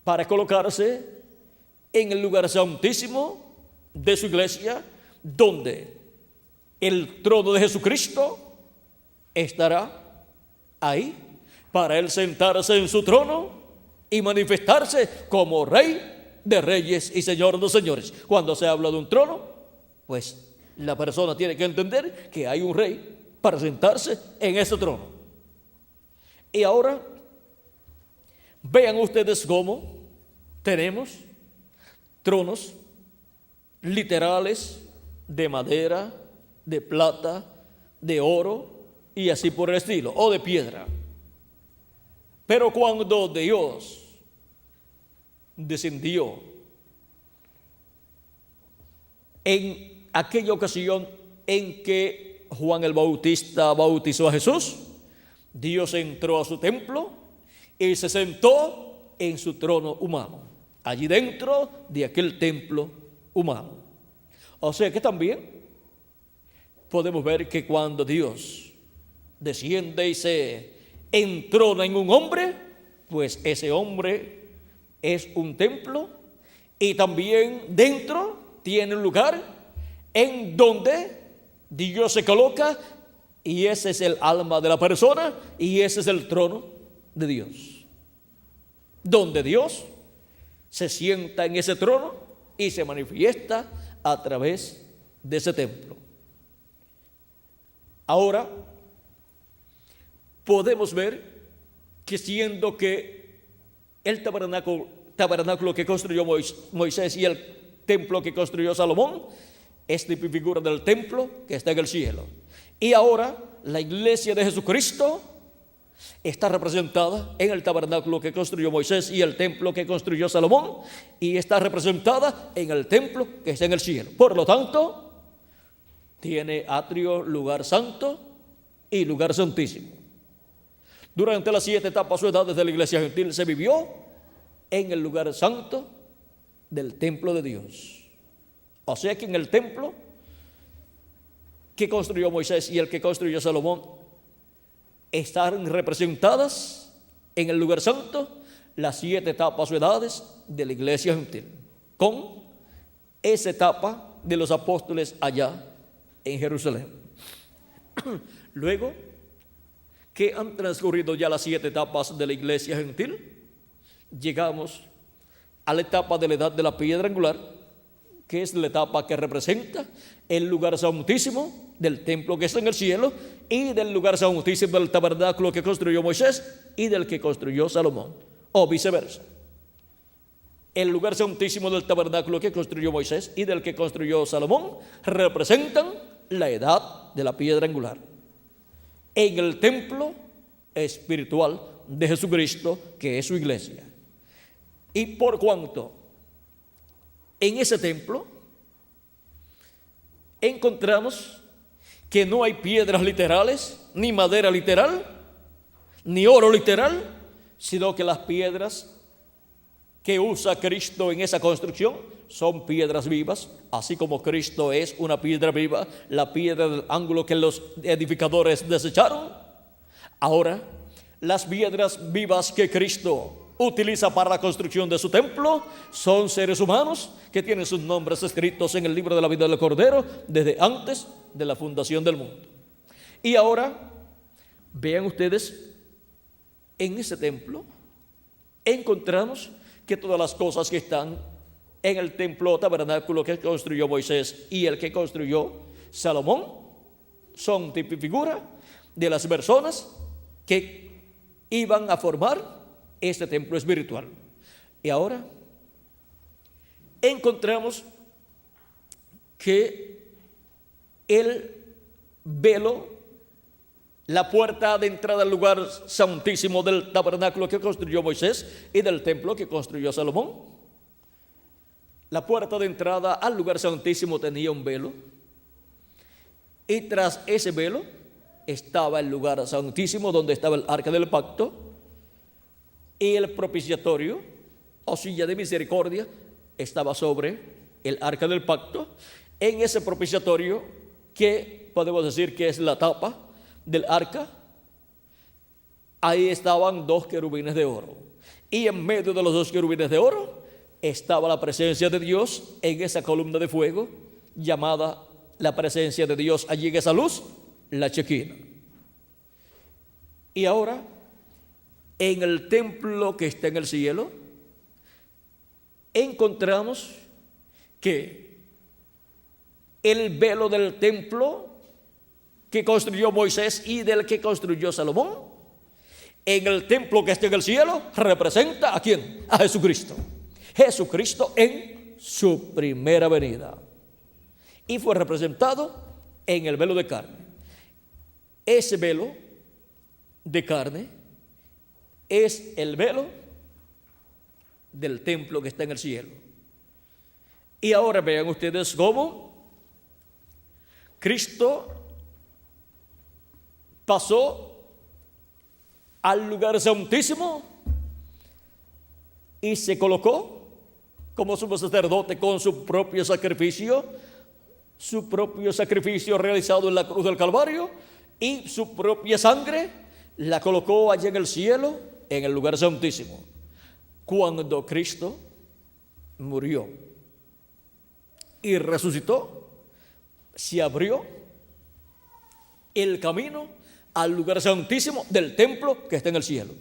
para colocarse en el lugar santísimo de su iglesia, donde el trono de Jesucristo estará ahí, para Él sentarse en su trono y manifestarse como rey de reyes y señor de señores. Cuando se habla de un trono, pues la persona tiene que entender que hay un rey para sentarse en ese trono. Y ahora, vean ustedes cómo tenemos tronos literales de madera, de plata, de oro y así por el estilo, o de piedra. Pero cuando Dios descendió en aquella ocasión en que Juan el Bautista bautizó a Jesús, Dios entró a su templo y se sentó en su trono humano, allí dentro de aquel templo humano. O sea que también podemos ver que cuando Dios desciende y se entrona en un hombre, pues ese hombre es un templo, y también dentro tiene un lugar en donde Dios se coloca, y ese es el alma de la persona, y ese es el trono de Dios, donde Dios se sienta en ese trono y se manifiesta a través de ese templo. Ahora podemos ver que, siendo que el tabernáculo que construyó Moisés y el templo que construyó Salomón es tipo y figura del templo que está en el cielo, y ahora la iglesia de Jesucristo está representada en el tabernáculo que construyó Moisés y el templo que construyó Salomón, y está representada en el templo que está en el cielo. Por lo tanto, tiene atrio, lugar santo y lugar santísimo. Durante las 7 etapas o edades de la iglesia gentil se vivió en el lugar santo del templo de Dios. O sea que en el templo que construyó Moisés y el que construyó Salomón están representadas en el lugar santo las 7 etapas o edades de la iglesia gentil, con esa etapa de los apóstoles allá en Jerusalén. Luego que han transcurrido ya las 7 etapas de la iglesia gentil, llegamos a la etapa de la edad de la piedra angular, que es la etapa que representa el lugar santísimo del templo que está en el cielo y del lugar santísimo del tabernáculo que construyó Moisés y del que construyó Salomón, o viceversa. El lugar santísimo del tabernáculo que construyó Moisés y del que construyó Salomón representan la edad de la piedra angular en el templo espiritual de Jesucristo, que es su iglesia. Y por cuanto en ese templo encontramos que no hay piedras literales, ni madera literal, ni oro literal, sino que las piedras que usa Cristo en esa construcción son piedras vivas, así como Cristo es una piedra viva, la piedra del ángulo que los edificadores desecharon. Ahora, las piedras vivas que Cristo utiliza para la construcción de su templo son seres humanos que tienen sus nombres escritos en el libro de la vida del Cordero desde antes de la fundación del mundo. Y ahora, vean ustedes, en ese templo encontramos que todas las cosas que están en el templo tabernáculo que construyó Moisés y el que construyó Salomón son tipo y figura de las personas que iban a formar este templo espiritual. Y ahora encontramos que el velo, la puerta de entrada al lugar santísimo del tabernáculo que construyó Moisés y del templo que construyó Salomón, la puerta de entrada al lugar santísimo tenía un velo, y tras ese velo estaba el lugar santísimo donde estaba el arca del pacto y el propiciatorio o silla de misericordia estaba sobre el arca del pacto. En ese propiciatorio, que podemos decir que es la tapa del arca, ahí estaban 2 querubines de oro, y en medio de los 2 querubines de oro estaba la presencia de Dios en esa columna de fuego llamada la presencia de Dios allí en esa luz, la Shequina. Y ahora, en el templo que está en el cielo, encontramos que el velo del templo que construyó Moisés y del que construyó Salomón, en el templo que está en el cielo, representa ¿a quién? A Jesucristo. Jesucristo en su primera venida. Y fue representado en el velo de carne. Ese velo de carne es el velo del templo que está en el cielo. Y ahora vean ustedes cómo Cristo pasó al lugar santísimo y se colocó como sumo sacerdote con su propio sacrificio realizado en la cruz del Calvario, y su propia sangre la colocó allá en el cielo, en el lugar santísimo. Cuando Cristo murió y resucitó, se abrió el camino al lugar santísimo del templo que está en el cielo.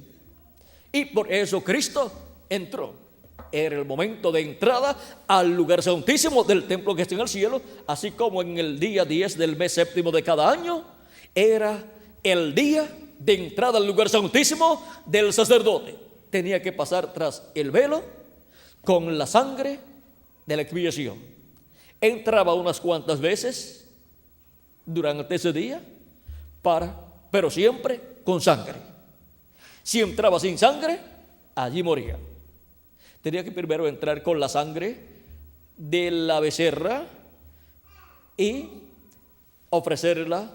Y por eso Cristo entró. Era el momento de entrada al lugar santísimo del templo que está en el cielo, así como en el día 10 del mes séptimo de cada año era el día de entrada al lugar santísimo del sacerdote. Tenía que pasar tras el velo con la sangre de la expiación. Entraba unas cuantas veces durante ese día, pero siempre con sangre. Si entraba sin sangre, allí moría. Tenía que primero entrar con la sangre de la becerra y ofrecerla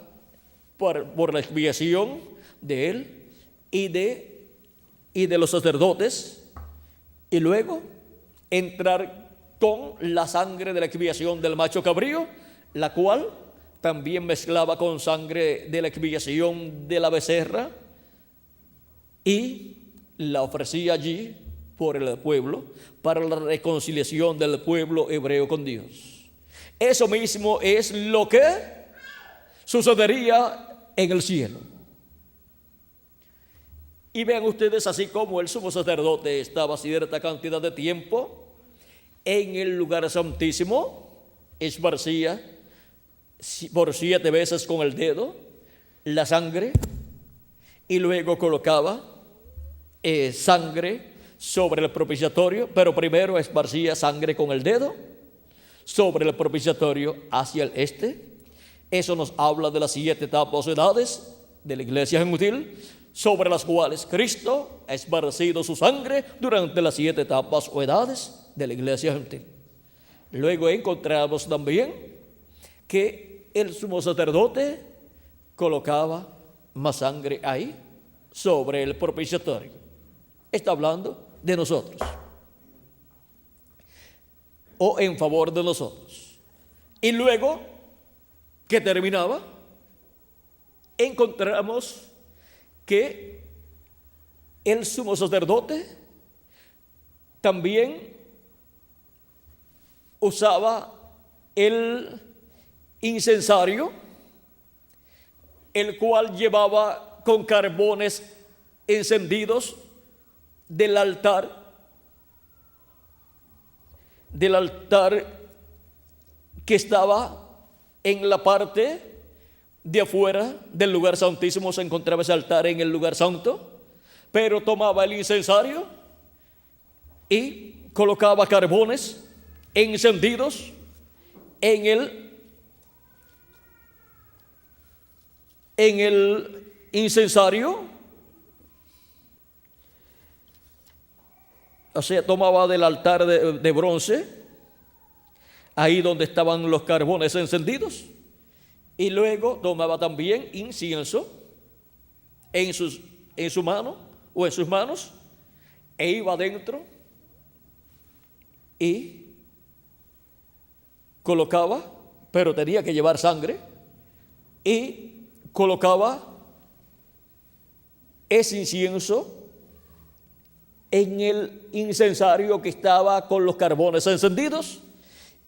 por la expiación de él y de los sacerdotes, y luego entrar con la sangre de la expiación del macho cabrío, la cual también mezclaba con sangre de la expiación de la becerra y la ofrecía allí por el pueblo para la reconciliación del pueblo hebreo con Dios. Eso mismo es lo que sucedería en el cielo. Y vean ustedes, así como el sumo sacerdote estaba cierta cantidad de tiempo en el lugar santísimo, esparcía por 7 veces con el dedo la sangre y luego colocaba sangre sobre el propiciatorio, pero primero esparcía sangre con el dedo sobre el propiciatorio hacia el este. Eso nos habla de las 7 etapas o edades de la iglesia gentil, sobre las cuales Cristo ha esparcido su sangre durante las 7 etapas o edades de la iglesia gentil. Luego encontramos también que el sumo sacerdote colocaba más sangre ahí sobre el propiciatorio. Está hablando de nosotros o en favor de nosotros. Y luego que terminaba, encontramos que el sumo sacerdote también usaba el incensario, el cual llevaba con carbones encendidos del altar que estaba en la parte de afuera del lugar santísimo. Se encontraba ese altar en el lugar santo, pero tomaba el incensario y colocaba carbones encendidos en el incensario. O sea, tomaba del altar de bronce, ahí donde estaban los carbones encendidos, y luego tomaba también incienso en su mano o en sus manos, e iba adentro y colocaba, pero tenía que llevar sangre, y colocaba ese incienso en el incensario que estaba con los carbones encendidos,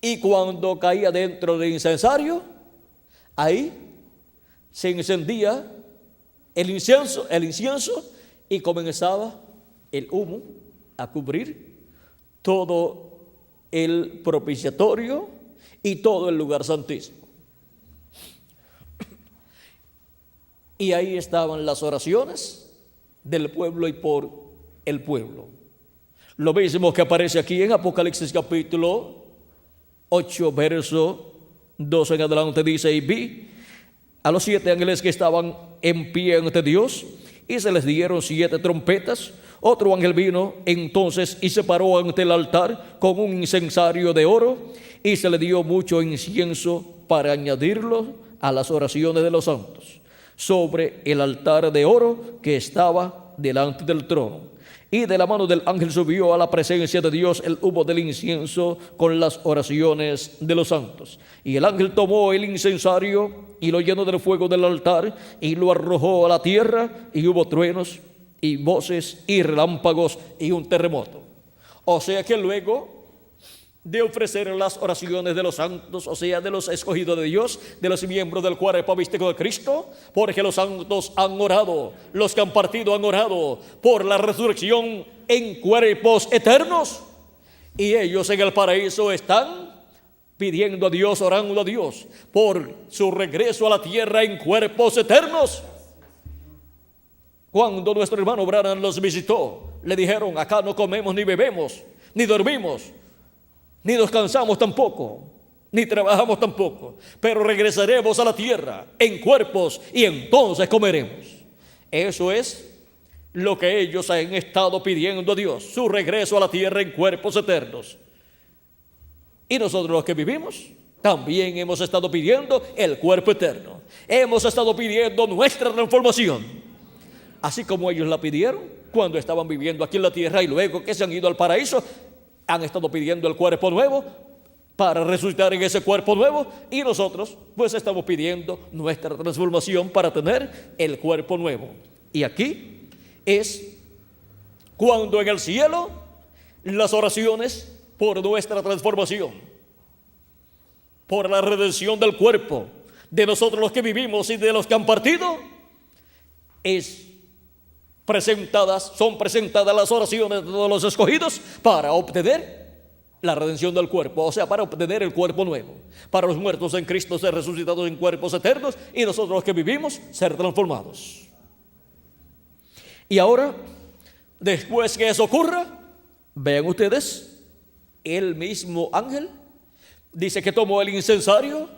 y cuando caía dentro del incensario, ahí se encendía el incienso y comenzaba el humo a cubrir todo el propiciatorio y todo el lugar santísimo. Y ahí estaban las oraciones del pueblo y por el pueblo. Lo mismo que aparece aquí en Apocalipsis capítulo 8, verso 2 en adelante, dice: y vi a los 7 ángeles que estaban en pie ante Dios, y se les dieron 7 trompetas. Otro ángel vino entonces y se paró ante el altar con un incensario de oro, y se le dio mucho incienso para añadirlo a las oraciones de los santos, sobre el altar de oro que estaba delante del trono. Y de la mano del ángel subió a la presencia de Dios el humo del incienso con las oraciones de los santos. Y el ángel tomó el incensario y lo llenó del fuego del altar y lo arrojó a la tierra, y hubo truenos y voces y relámpagos y un terremoto. O sea que luego de ofrecer las oraciones de los santos, o sea, de los escogidos de Dios, de los miembros del cuerpo místico de Cristo, porque los santos han orado, los que han partido han orado por la resurrección en cuerpos eternos, y ellos en el paraíso están pidiendo a Dios, orando a Dios por su regreso a la tierra en cuerpos eternos. Cuando nuestro hermano Branham los visitó, le dijeron: acá no comemos ni bebemos, ni dormimos, ni nos cansamos tampoco, ni trabajamos tampoco, pero regresaremos a la tierra en cuerpos y entonces comeremos. Eso es lo que ellos han estado pidiendo a Dios, su regreso a la tierra en cuerpos eternos. Y nosotros los que vivimos también hemos estado pidiendo el cuerpo eterno. Hemos estado pidiendo nuestra transformación, así como ellos la pidieron cuando estaban viviendo aquí en la tierra, y luego que se han ido al paraíso han estado pidiendo el cuerpo nuevo para resucitar en ese cuerpo nuevo, y nosotros pues estamos pidiendo nuestra transformación para tener el cuerpo nuevo. Y aquí es cuando en el cielo las oraciones por nuestra transformación, por la redención del cuerpo, de nosotros los que vivimos y de los que han partido, son presentadas las oraciones de todos los escogidos para obtener la redención del cuerpo, o sea, para obtener el cuerpo nuevo, para los muertos en Cristo ser resucitados en cuerpos eternos y nosotros los que vivimos ser transformados. Y ahora, después que eso ocurra, vean ustedes, el mismo ángel dice que tomó el incensario,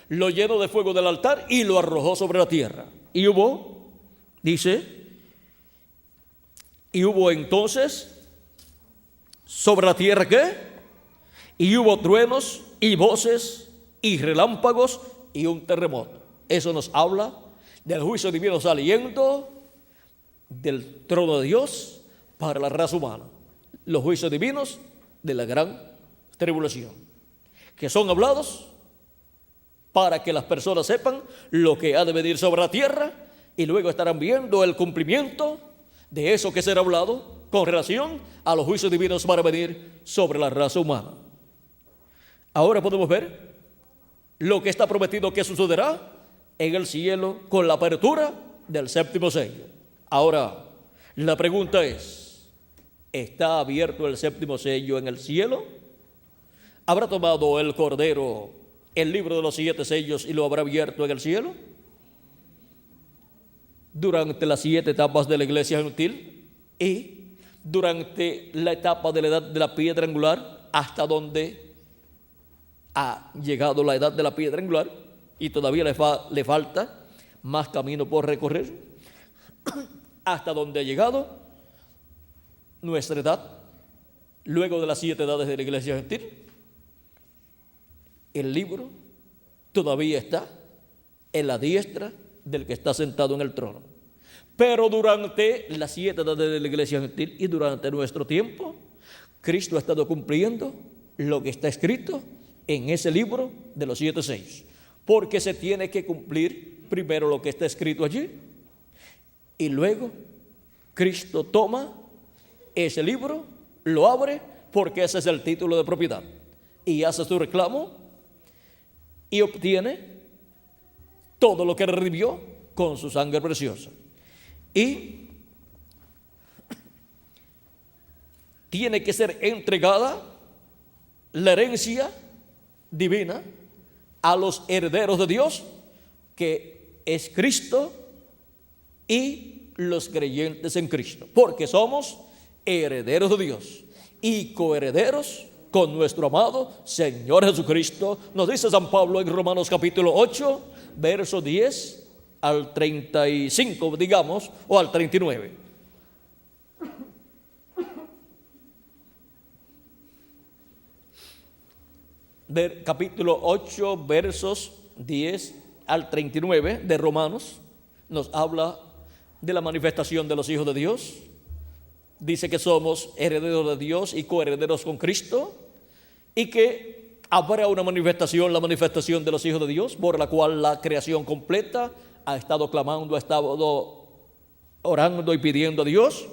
lo llenó de fuego del altar y lo arrojó sobre la tierra. Y hubo entonces sobre la tierra ¿qué? Y hubo truenos y voces y relámpagos y un terremoto. Eso nos habla del juicio divino saliendo del trono de Dios para la raza humana. Los juicios divinos de la gran tribulación, que son hablados para que las personas sepan lo que ha de venir sobre la tierra y luego estarán viendo el cumplimiento de eso que será hablado con relación a los juicios divinos para venir sobre la raza humana. Ahora podemos ver lo que está prometido que sucederá en el cielo con la apertura del séptimo sello. Ahora, la pregunta es, ¿está abierto el séptimo sello en el cielo? ¿Habrá tomado el Cordero el libro de los 7 sellos y lo habrá abierto en el cielo? Durante las 7 etapas de la iglesia gentil y durante la etapa de la edad de la piedra angular, hasta donde ha llegado la edad de la piedra angular y todavía le falta más camino por recorrer, hasta donde ha llegado nuestra edad, luego de las 7 edades de la iglesia gentil. El libro todavía está en la diestra del que está sentado en el trono. Pero durante las 7 edades de la iglesia gentil y durante nuestro tiempo, Cristo ha estado cumpliendo lo que está escrito en ese libro de los 7 sellos. Porque se tiene que cumplir primero lo que está escrito allí y luego Cristo toma ese libro, lo abre, porque ese es el título de propiedad, y hace su reclamo y obtiene todo lo que redimió con su sangre preciosa. Y tiene que ser entregada la herencia divina a los herederos de Dios, que es Cristo y los creyentes en Cristo, porque somos herederos de Dios y coherederos con nuestro amado Señor Jesucristo. Nos dice San Pablo en Romanos capítulo 8, verso 10 al 35, digamos, o al 39. Capítulo 8, versos 10 al 39 de Romanos, nos habla de la manifestación de los hijos de Dios. Dice que somos herederos de Dios y coherederos con Cristo, y que habrá una manifestación, la manifestación de los hijos de Dios, por la cual la creación completa ha estado clamando, ha estado orando y pidiendo a Dios.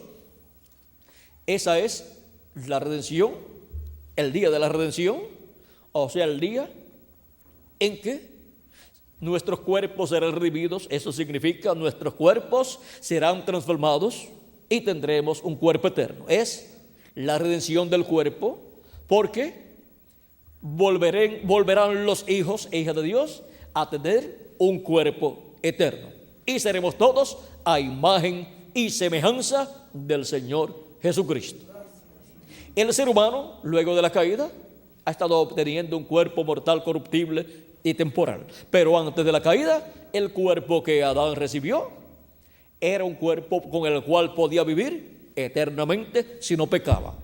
Esa es la redención, el día de la redención, o sea, el día en que nuestros cuerpos serán redimidos. Eso significa nuestros cuerpos serán transformados y tendremos un cuerpo eterno. Es la redención del cuerpo, porque volverán los hijos e hijas de Dios a tener un cuerpo eterno, y seremos todos a imagen y semejanza del Señor Jesucristo. El ser humano, luego de la caída, ha estado obteniendo un cuerpo mortal, corruptible y temporal. Pero antes de la caída, el cuerpo que Adán recibió era un cuerpo con el cual podía vivir eternamente si no pecaba.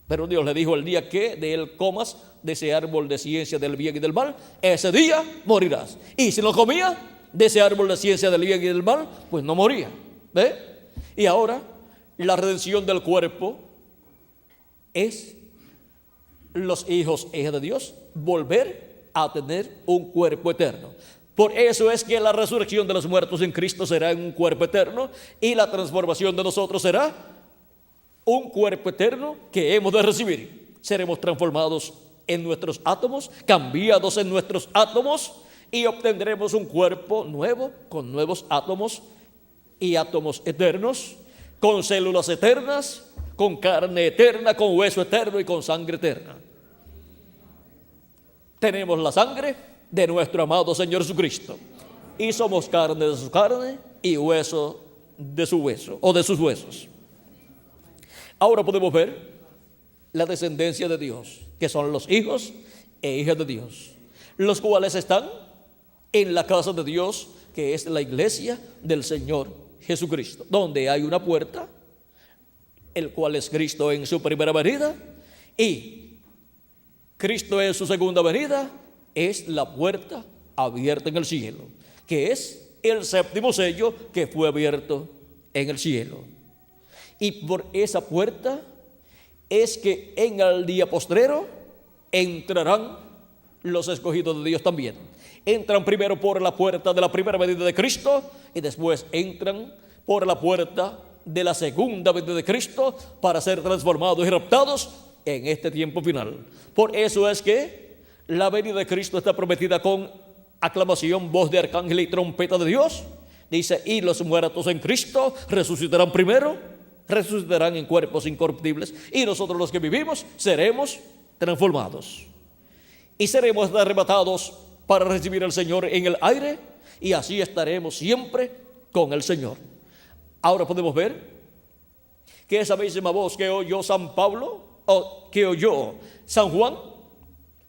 Pero Dios le dijo: el día que de él comas de ese árbol de ciencia del bien y del mal, ese día morirás. Y si no comía de ese árbol de ciencia del bien y del mal, pues no moría. ¿Ve? Y ahora la redención del cuerpo es los hijos e hijas de Dios volver a tener un cuerpo eterno. Por eso es que la resurrección de los muertos en Cristo será en un cuerpo eterno y la transformación de nosotros será un cuerpo eterno que hemos de recibir. Seremos transformados en nuestros átomos, cambiados en nuestros átomos y obtendremos un cuerpo nuevo con nuevos átomos y átomos eternos, con células eternas, con carne eterna, con hueso eterno y con sangre eterna. Tenemos la sangre de nuestro amado Señor Jesucristo y somos carne de su carne y hueso de su hueso o de sus huesos. Ahora podemos ver la descendencia de Dios, que son los hijos e hijas de Dios, los cuales están en la casa de Dios, que es la iglesia del Señor Jesucristo, donde hay una puerta, el cual es Cristo en su primera venida, y Cristo en su segunda venida es la puerta abierta en el cielo, que es el séptimo sello que fue abierto en el cielo. Y por esa puerta es que en el día postrero entrarán los escogidos de Dios también. Entran primero por la puerta de la primera venida de Cristo y después entran por la puerta de la segunda venida de Cristo para ser transformados y raptados en este tiempo final. Por eso es que la venida de Cristo está prometida con aclamación, voz de arcángel y trompeta de Dios. Dice, y los muertos en Cristo resucitarán primero, resucitarán en cuerpos incorruptibles, y nosotros los que vivimos seremos transformados y seremos arrebatados para recibir al Señor en el aire, y así estaremos siempre con el Señor. Ahora podemos ver que esa misma voz que oyó San Pablo, o que oyó San Juan,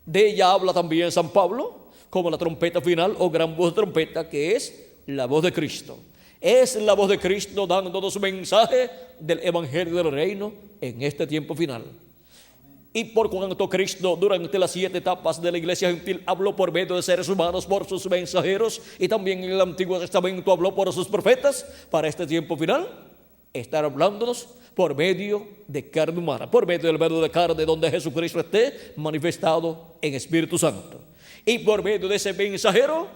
de ella habla también San Pablo, como la trompeta final o gran voz de trompeta, que es la voz de Cristo. Es la voz de Cristo dándonos un mensaje del evangelio del reino en este tiempo final. Y por cuanto Cristo durante las 7 etapas de la iglesia gentil habló por medio de seres humanos, por sus mensajeros, y también en el Antiguo Testamento habló por sus profetas, para este tiempo final estar hablándonos por medio de carne humana, por medio del verbo de carne, donde Jesucristo esté manifestado en Espíritu Santo, y por medio de ese mensajero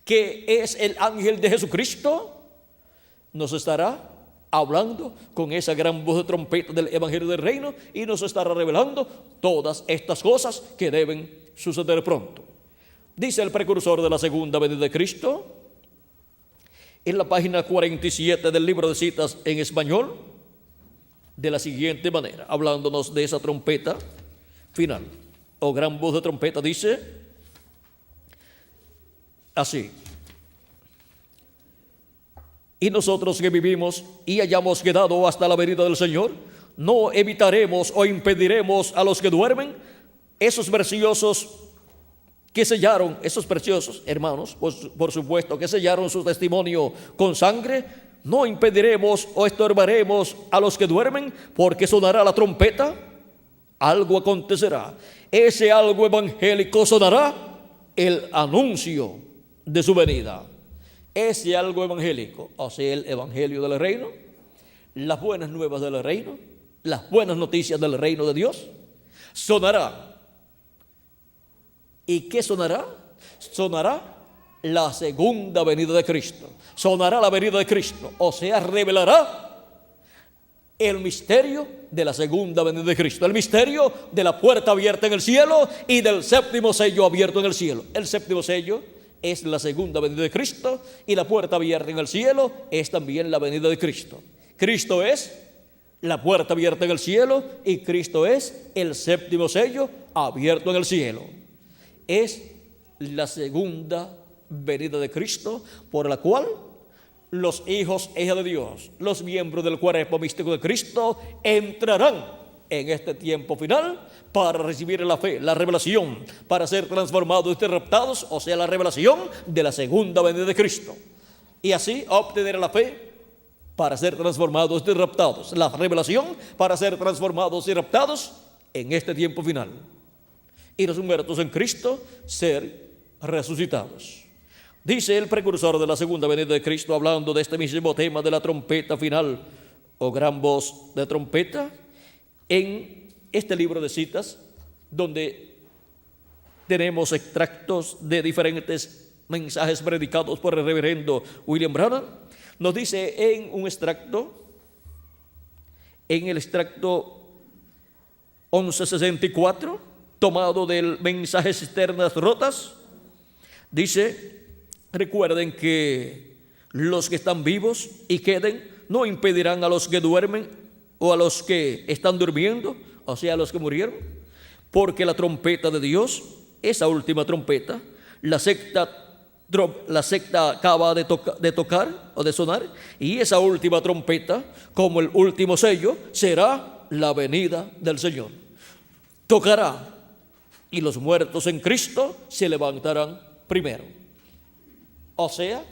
que es el ángel de Jesucristo, nos estará hablando con esa gran voz de trompeta del evangelio del reino, y nos estará revelando todas estas cosas que deben suceder pronto. Dice el precursor de la segunda venida de Cristo en la página 47 del libro de citas en español, de la siguiente manera, hablándonos de esa trompeta final o gran voz de trompeta. Dice así: y nosotros que vivimos y hayamos quedado hasta la venida del Señor, no evitaremos o impediremos a los que duermen, esos preciosos que sellaron, esos preciosos hermanos, pues, por supuesto, que sellaron su testimonio con sangre. No impediremos o estorbaremos a los que duermen, porque sonará la trompeta, algo acontecerá. Ese algo evangélico sonará, el anuncio de su venida. Ese algo evangélico, o sea, el evangelio del reino, las buenas nuevas del reino, las buenas noticias del reino de Dios, sonará. ¿Y qué sonará? Sonará la segunda venida de Cristo. Sonará la venida de Cristo, o sea, revelará el misterio de la segunda venida de Cristo, el misterio de la puerta abierta en el cielo y del séptimo sello abierto en el cielo. El séptimo sello es la segunda venida de Cristo, y la puerta abierta en el cielo es también la venida de Cristo. Cristo es la puerta abierta en el cielo y Cristo es el séptimo sello abierto en el cielo. Es la segunda venida de Cristo, por la cual los hijos e hijas de Dios, los miembros del cuerpo místico de Cristo, entrarán en este tiempo final para recibir la fe, la revelación, para ser transformados y raptados, o sea, la revelación de la segunda venida de Cristo, y así obtener la fe para ser transformados y raptados, la revelación para ser transformados y raptados en este tiempo final, y los muertos en Cristo ser resucitados. Dice el precursor de la segunda venida de Cristo, hablando de este mismo tema de la trompeta final o gran voz de trompeta, en este libro de citas, donde tenemos extractos de diferentes mensajes predicados por el reverendo William Branham, nos dice en un extracto, en el extracto 1164, tomado del Mensajes Cisternas Rotas, dice: recuerden que los que están vivos y queden no impedirán a los que duermen o a los que están durmiendo, o sea, a los que murieron, porque la trompeta de Dios, esa última trompeta, la sexta acaba de tocar o de sonar, y esa última trompeta, como el último sello, será la venida del Señor. Tocará, y los muertos en Cristo se levantarán primero. O sea,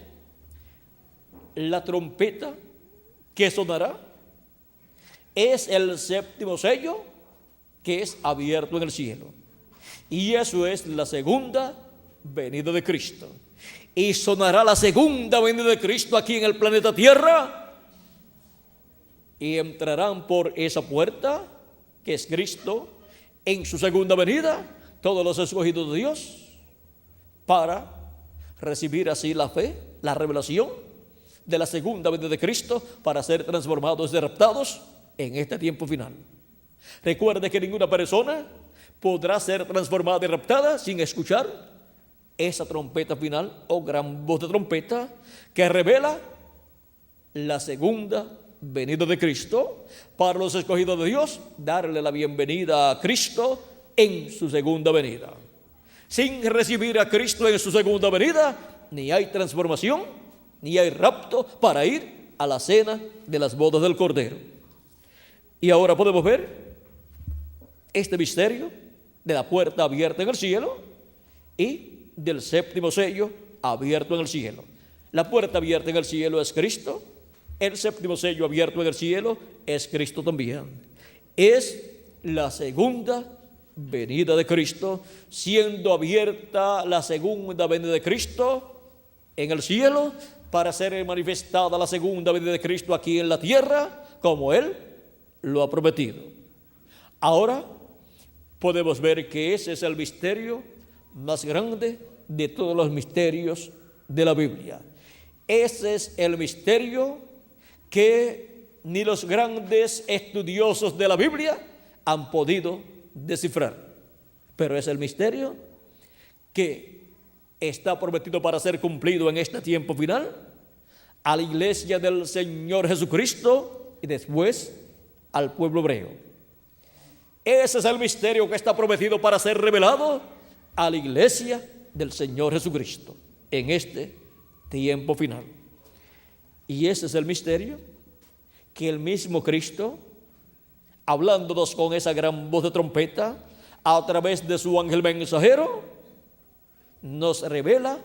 la trompeta que sonará es el séptimo sello que es abierto en el cielo. Y eso es la segunda venida de Cristo. Y sonará la segunda venida de Cristo aquí en el planeta Tierra. Y entrarán por esa puerta, que es Cristo, en su segunda venida, todos los escogidos de Dios, para recibir así la fe, la revelación de la segunda venida de Cristo, para ser transformados y raptados en este tiempo final. Recuerde que ninguna persona podrá ser transformada y raptada sin escuchar esa trompeta final o gran voz de trompeta que revela la segunda venida de Cristo, para los escogidos de Dios darle la bienvenida a Cristo en su segunda venida. Sin recibir a Cristo en su segunda venida, ni hay transformación, ni hay rapto para ir a la cena de las bodas del Cordero. Y ahora podemos ver este misterio de la puerta abierta en el cielo y del séptimo sello abierto en el cielo. La puerta abierta en el cielo es Cristo. El séptimo sello abierto en el cielo es Cristo también. Es la segunda venida de Cristo, siendo abierta la segunda venida de Cristo en el cielo, para ser manifestada la segunda venida de Cristo aquí en la tierra, como Él lo ha prometido. Ahora podemos ver que ese es el misterio más grande de todos los misterios de la Biblia. Ese es el misterio que ni los grandes estudiosos de la Biblia han podido descifrar. Pero es el misterio que está prometido para ser cumplido en este tiempo final a la iglesia del Señor Jesucristo y después al pueblo hebreo. Ese es el misterio que está prometido para ser revelado a la iglesia del Señor Jesucristo en este tiempo final. Y ese es el misterio que el mismo Cristo, hablándonos con esa gran voz de trompeta a través de su ángel mensajero, nos revela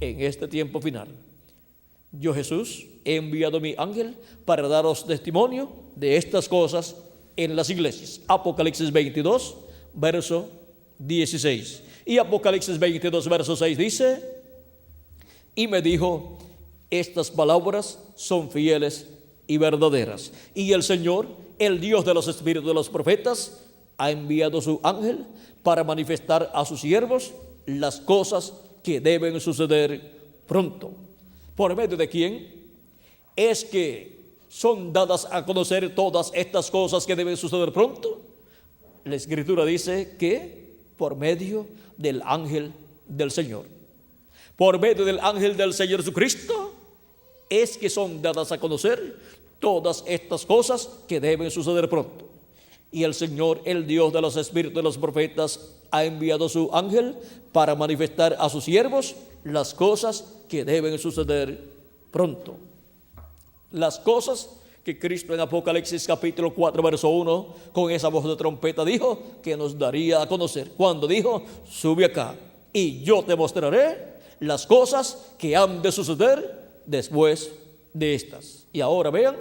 en este tiempo final. Yo, Jesús, he enviado mi ángel para daros testimonio de estas cosas en las iglesias. Apocalipsis 22, verso 16. Y Apocalipsis 22, verso 6 dice: y me dijo, estas palabras son fieles y verdaderas. Y el Señor, el Dios de los espíritus de los profetas, ha enviado su ángel para manifestar a sus siervos las cosas que deben suceder pronto. ¿Por medio de quién es que son dadas a conocer todas estas cosas que deben suceder pronto? La Escritura dice que por medio del ángel del Señor. Por medio del ángel del Señor Jesucristo es que son dadas a conocer todas estas cosas que deben suceder pronto. Y el Señor, el Dios de los espíritus de los profetas, ha enviado su ángel para manifestar a sus siervos las cosas que deben suceder pronto. Las cosas que Cristo en Apocalipsis capítulo 4 verso 1 con esa voz de trompeta dijo que nos daría a conocer. Cuando dijo: sube acá y yo te mostraré las cosas que han de suceder después de estas. Y ahora vean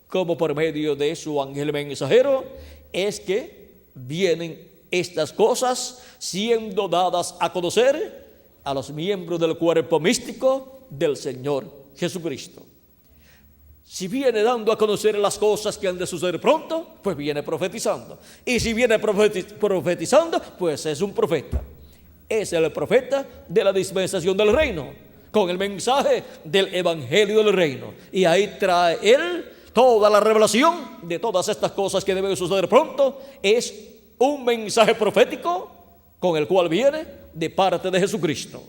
cómo por medio de su ángel mensajero es que vienen estas cosas siendo dadas a conocer a los miembros del cuerpo místico del Señor Jesucristo. Si viene dando a conocer las cosas que han de suceder pronto, pues viene profetizando. Y si viene profetizando, pues es un profeta. es el profeta de la dispensación del reino, con el mensaje del evangelio del reino. Y ahí trae él toda la revelación de todas estas cosas que deben suceder pronto. Es un mensaje profético con el cual viene de parte de Jesucristo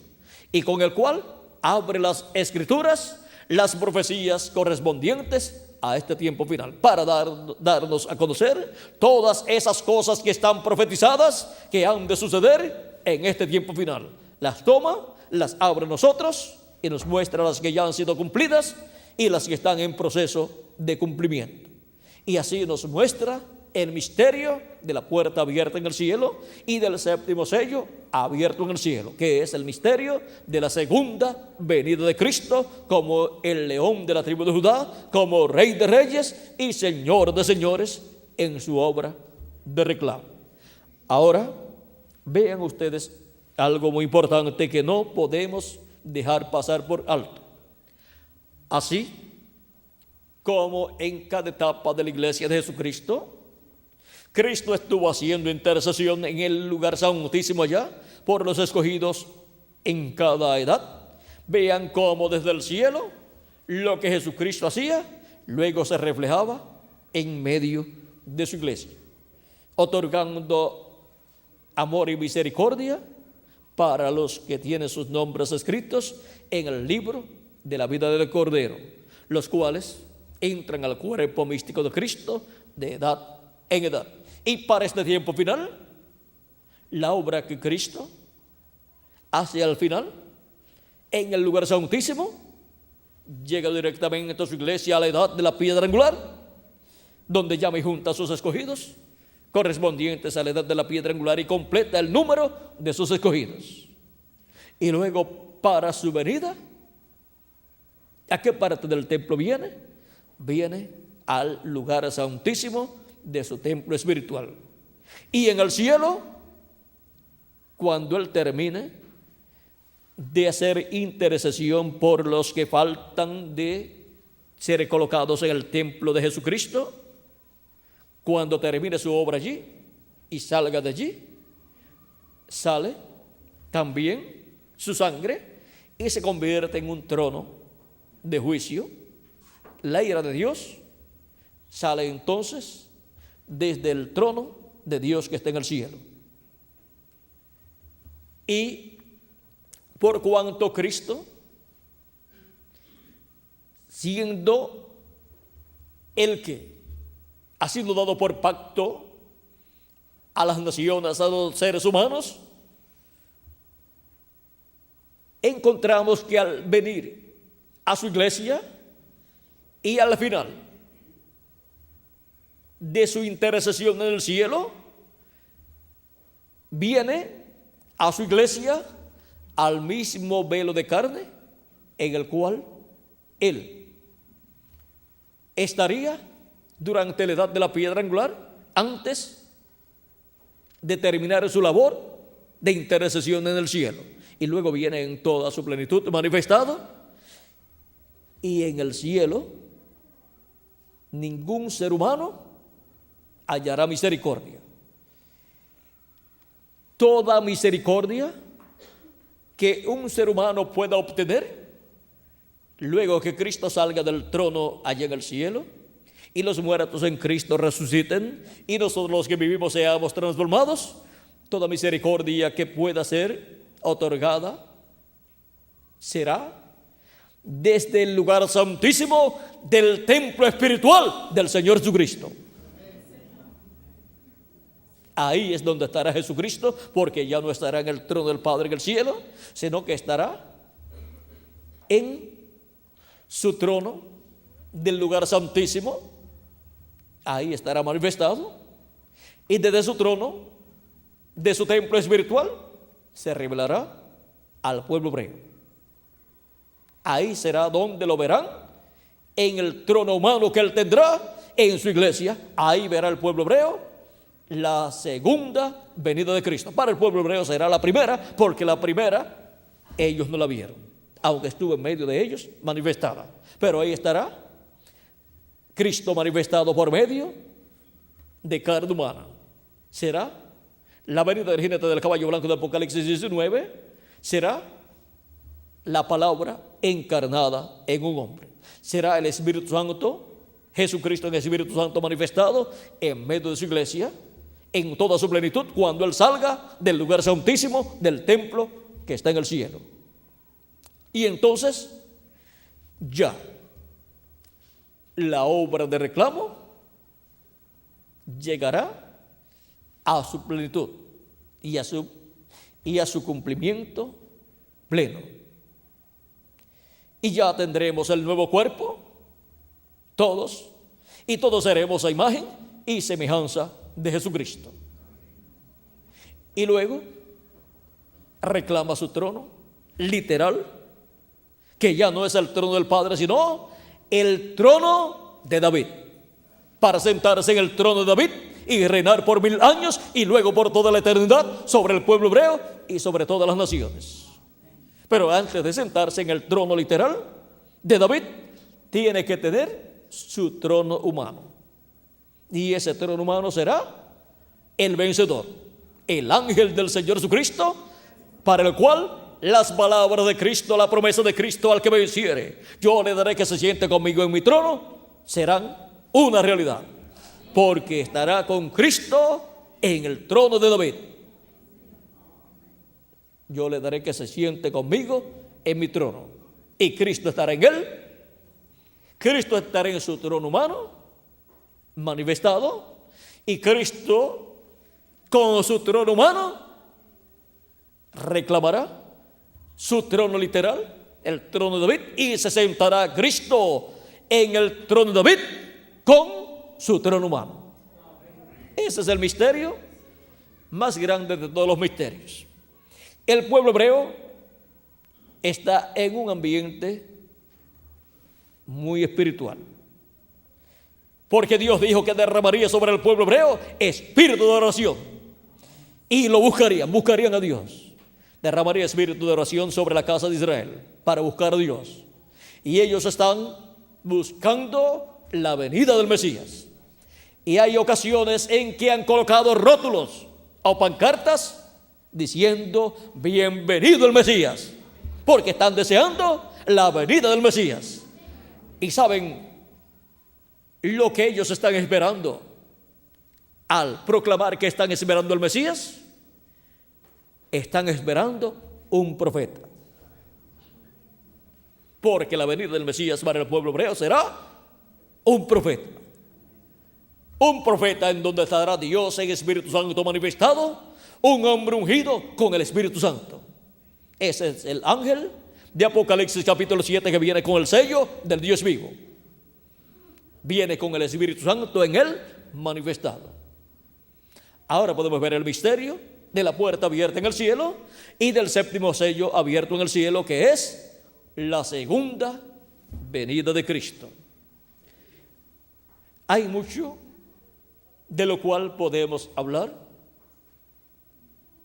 y con el cual abre las escrituras, las profecías correspondientes a este tiempo final, para darnos a conocer todas esas cosas que están profetizadas, que han de suceder en este tiempo final. Las toma, las abre a nosotros y nos muestra las que ya han sido cumplidas y las que están en proceso de cumplimiento. Y así nos muestra el misterio de la puerta abierta en el cielo y del séptimo sello abierto en el cielo, que es el misterio de la segunda venida de Cristo como el león de la tribu de Judá, como Rey de reyes y Señor de señores en su obra de reclamo. Ahora, vean ustedes algo muy importante que no podemos dejar pasar por alto. Así como en cada etapa de la iglesia de Jesucristo, Cristo estuvo haciendo intercesión en el lugar santísimo allá por los escogidos en cada edad. Vean cómo desde el cielo lo que Jesucristo hacía luego se reflejaba en medio de su iglesia, otorgando amor y misericordia para los que tienen sus nombres escritos en el libro de la vida del Cordero, los cuales entran al cuerpo místico de Cristo de edad en edad. Y para este tiempo final, la obra que Cristo hace al final en el lugar santísimo llega directamente a su iglesia a la edad de la piedra angular, donde llama y junta a sus escogidos correspondientes a la edad de la piedra angular y completa el número de sus escogidos. Y luego, para su venida, ¿a qué parte del templo viene? Viene al lugar santísimo de su templo espiritual. Y en el cielo, cuando Él termine de hacer intercesión por los que faltan de ser colocados en el templo de Jesucristo, cuando termine su obra allí y salga de allí, sale también su sangre y se convierte en un trono de juicio. La ira de Dios sale entonces desde el trono de Dios que está en el cielo. Y por cuanto Cristo, siendo el que ha sido dado por pacto a las naciones, a los seres humanos, encontramos que al venir a su iglesia y al final de su intercesión en el cielo, viene a su iglesia al mismo velo de carne en el cual Él estaría durante la edad de la piedra angular, antes de terminar su labor de intercesión en el cielo. Y luego viene en toda su plenitud manifestado, y en el cielo ningún ser humano hallará misericordia. Toda misericordia que un ser humano pueda obtener luego que Cristo salga del trono allá en el cielo y los muertos en Cristo resuciten y nosotros los que vivimos seamos transformados, toda misericordia que pueda ser otorgada será desde el lugar santísimo del templo espiritual del Señor Jesucristo. Ahí es donde estará Jesucristo, porque ya no estará en el trono del Padre en el cielo, sino que estará en su trono del lugar santísimo. Ahí estará manifestado, y desde su trono, de su templo espiritual, se revelará al pueblo hebreo. Ahí será donde lo verán, en el trono humano que Él tendrá en su iglesia. Ahí verá el pueblo hebreo la segunda venida de Cristo. Para el pueblo hebreo será la primera, porque la primera ellos no la vieron, aunque estuvo en medio de ellos manifestada. Pero ahí estará Cristo manifestado por medio de carne humana. Será La venida del jinete del caballo blanco de Apocalipsis 19 será la palabra encarnada en un hombre. Será el Espíritu Santo, Jesucristo en el Espíritu Santo manifestado en medio de su iglesia, en toda su plenitud, cuando Él salga del lugar santísimo, del templo que está en el cielo. Y entonces ya la obra de reclamo llegará a su plenitud y a su cumplimiento pleno. Y ya tendremos el nuevo cuerpo, todos, y todos seremos a imagen y semejanza de Jesucristo. Y luego reclama su trono literal, que ya no es el trono del Padre, sino el trono de David, para sentarse en el trono de David y reinar por 1000 años y luego por toda la eternidad sobre el pueblo hebreo y sobre todas las naciones. Pero antes de sentarse en el trono literal de David, tiene que tener su trono humano. Y ese trono humano será el vencedor, el ángel del Señor Jesucristo, para el cual las palabras de Cristo, la promesa de Cristo: al que venciere, yo le daré que se siente conmigo en mi trono, serán una realidad, porque estará con Cristo en el trono de David. Yo le daré que se siente conmigo en mi trono, y Cristo estará en él. Cristo estará en su trono humano manifestado, y Cristo con su trono humano reclamará su trono literal, el trono de David, y se sentará Cristo en el trono de David con su trono humano. Ese es el misterio más grande de todos los misterios. El pueblo hebreo está en un ambiente muy espiritual, porque Dios dijo que derramaría sobre el pueblo hebreo espíritu de oración, y lo buscarían a Dios. Derramaría espíritu de oración sobre la casa de Israel para buscar a Dios, y ellos están buscando la venida del Mesías. Y hay ocasiones en que han colocado rótulos o pancartas diciendo: bienvenido el Mesías, porque están deseando la venida del Mesías. Y saben lo que ellos están esperando al proclamar que están esperando el Mesías. Están esperando un profeta, porque la venida del Mesías para el pueblo hebreo será un profeta en donde estará Dios en Espíritu Santo manifestado, un hombre ungido con el Espíritu Santo. Ese es el ángel de Apocalipsis capítulo 7, que viene con el sello del Dios vivo. Viene con el Espíritu Santo en él manifestado. Ahora podemos ver el misterio de la puerta abierta en el cielo y del séptimo sello abierto en el cielo, que es la segunda venida de Cristo. Hay mucho de lo cual podemos hablar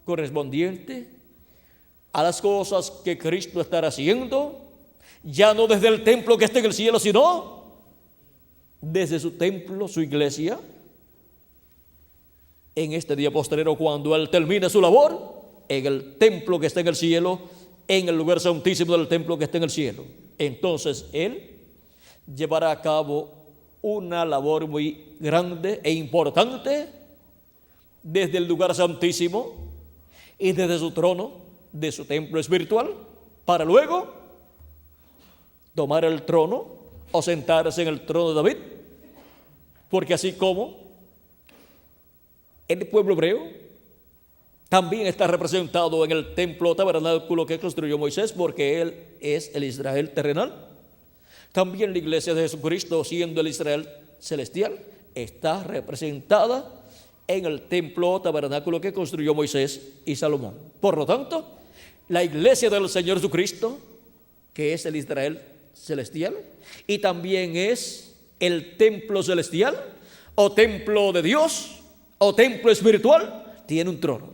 correspondiente a las cosas que Cristo estará haciendo, ya no desde el templo que está en el cielo, sino desde su templo, su iglesia, en este día postrero, cuando Él termine su labor en el templo que está en el cielo, en el lugar santísimo del templo que está en el cielo. Entonces Él llevará a cabo una labor muy grande e importante desde el lugar santísimo y desde su trono, de su templo espiritual, para luego tomar el trono o sentarse en el trono de David. Porque así como el pueblo hebreo también está representado en el templo tabernáculo que construyó Moisés, porque él es el Israel terrenal, también la iglesia de Jesucristo, siendo el Israel celestial, está representada en el templo tabernáculo que construyó Moisés y Salomón. Por lo tanto, la iglesia del Señor Jesucristo, que es el Israel celestial, y también es el templo celestial o templo de Dios o templo espiritual, tiene un trono,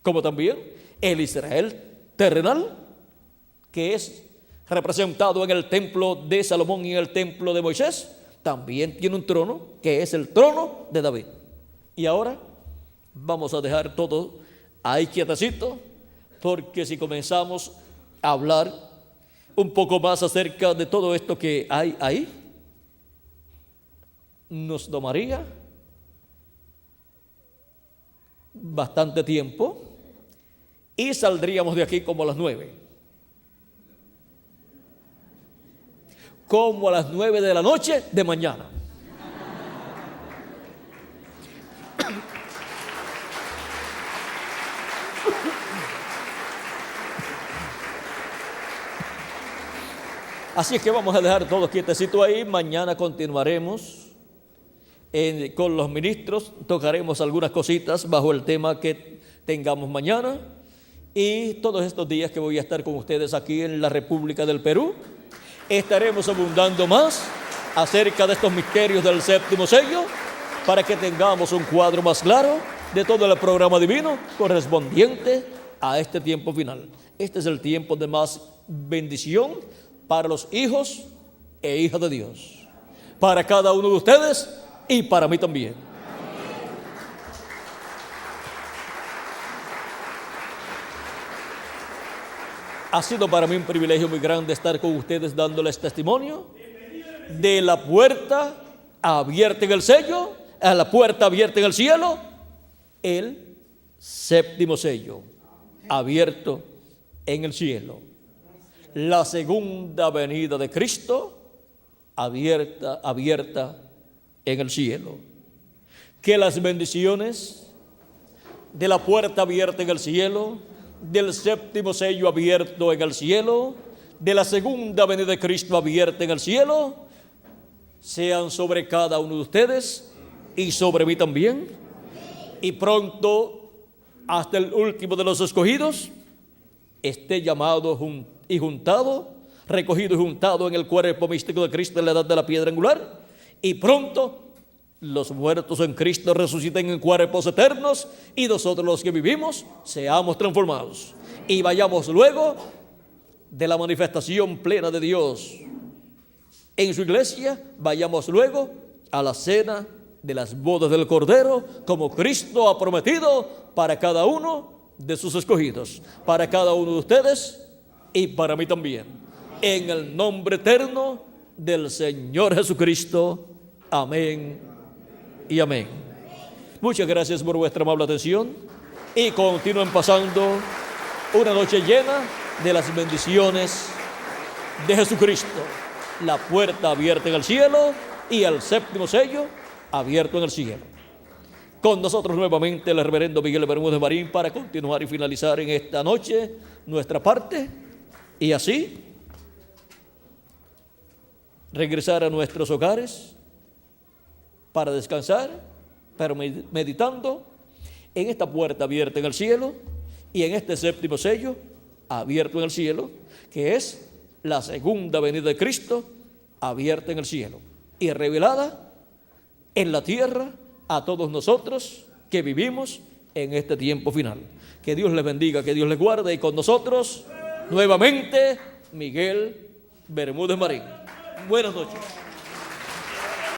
como también el Israel terrenal, que es representado en el templo de Salomón y en el templo de Moisés, también tiene un trono, que es el trono de David. Y ahora Vamos a dejar todo ahí quietecito, porque si comenzamos a hablar un poco más acerca de todo esto que hay ahí, nos tomaría bastante tiempo y saldríamos de aquí como a las 9. Como a las 9 de la noche de mañana. Así es que vamos a dejar todo quietecito ahí. Mañana continuaremos con los ministros. Tocaremos algunas cositas bajo el tema que tengamos mañana. Y todos estos días que voy a estar con ustedes aquí en la República del Perú, estaremos abundando más acerca de estos misterios del séptimo sello, para que tengamos un cuadro más claro de todo el programa divino correspondiente a este tiempo final. Este es el tiempo de más bendición para los hijos e hijas de Dios, para cada uno de ustedes y para mí también. Ha sido para mí un privilegio muy grande estar con ustedes dándoles testimonio de la puerta abierta en el sello, a la puerta abierta en el cielo, el séptimo sello abierto en el cielo. La segunda venida de Cristo abierta en el cielo. Que las bendiciones de la puerta abierta en el cielo, del séptimo sello abierto en el cielo, de la segunda venida de Cristo abierta en el cielo, sean sobre cada uno de ustedes y sobre mí también. Y pronto, hasta el último de los escogidos, esté llamado y juntado, recogido y juntado en el cuerpo místico de Cristo en la edad de la piedra angular, y pronto los muertos en Cristo resuciten en cuerpos eternos, y nosotros los que vivimos seamos transformados y vayamos luego de la manifestación plena de Dios en su iglesia, vayamos luego a la cena de las bodas del Cordero, como Cristo ha prometido para cada uno de sus escogidos, para cada uno de ustedes y para mí también, en el nombre eterno del Señor Jesucristo. Amén y amén. Muchas gracias por vuestra amable atención y continúen pasando una noche llena de las bendiciones de Jesucristo. La puerta abierta en el cielo y el séptimo sello abierto en el cielo. Con nosotros nuevamente el reverendo Miguel Bermúdez Marín para continuar y finalizar en esta noche nuestra parte, y así regresar a nuestros hogares para descansar, pero meditando en esta puerta abierta en el cielo y en este séptimo sello abierto en el cielo, que es la segunda venida de Cristo abierta en el cielo y revelada en la tierra a todos nosotros que vivimos en este tiempo final. Que Dios les bendiga, que Dios les guarde, y con nosotros nuevamente Miguel Bermúdez Marín. Buenas noches.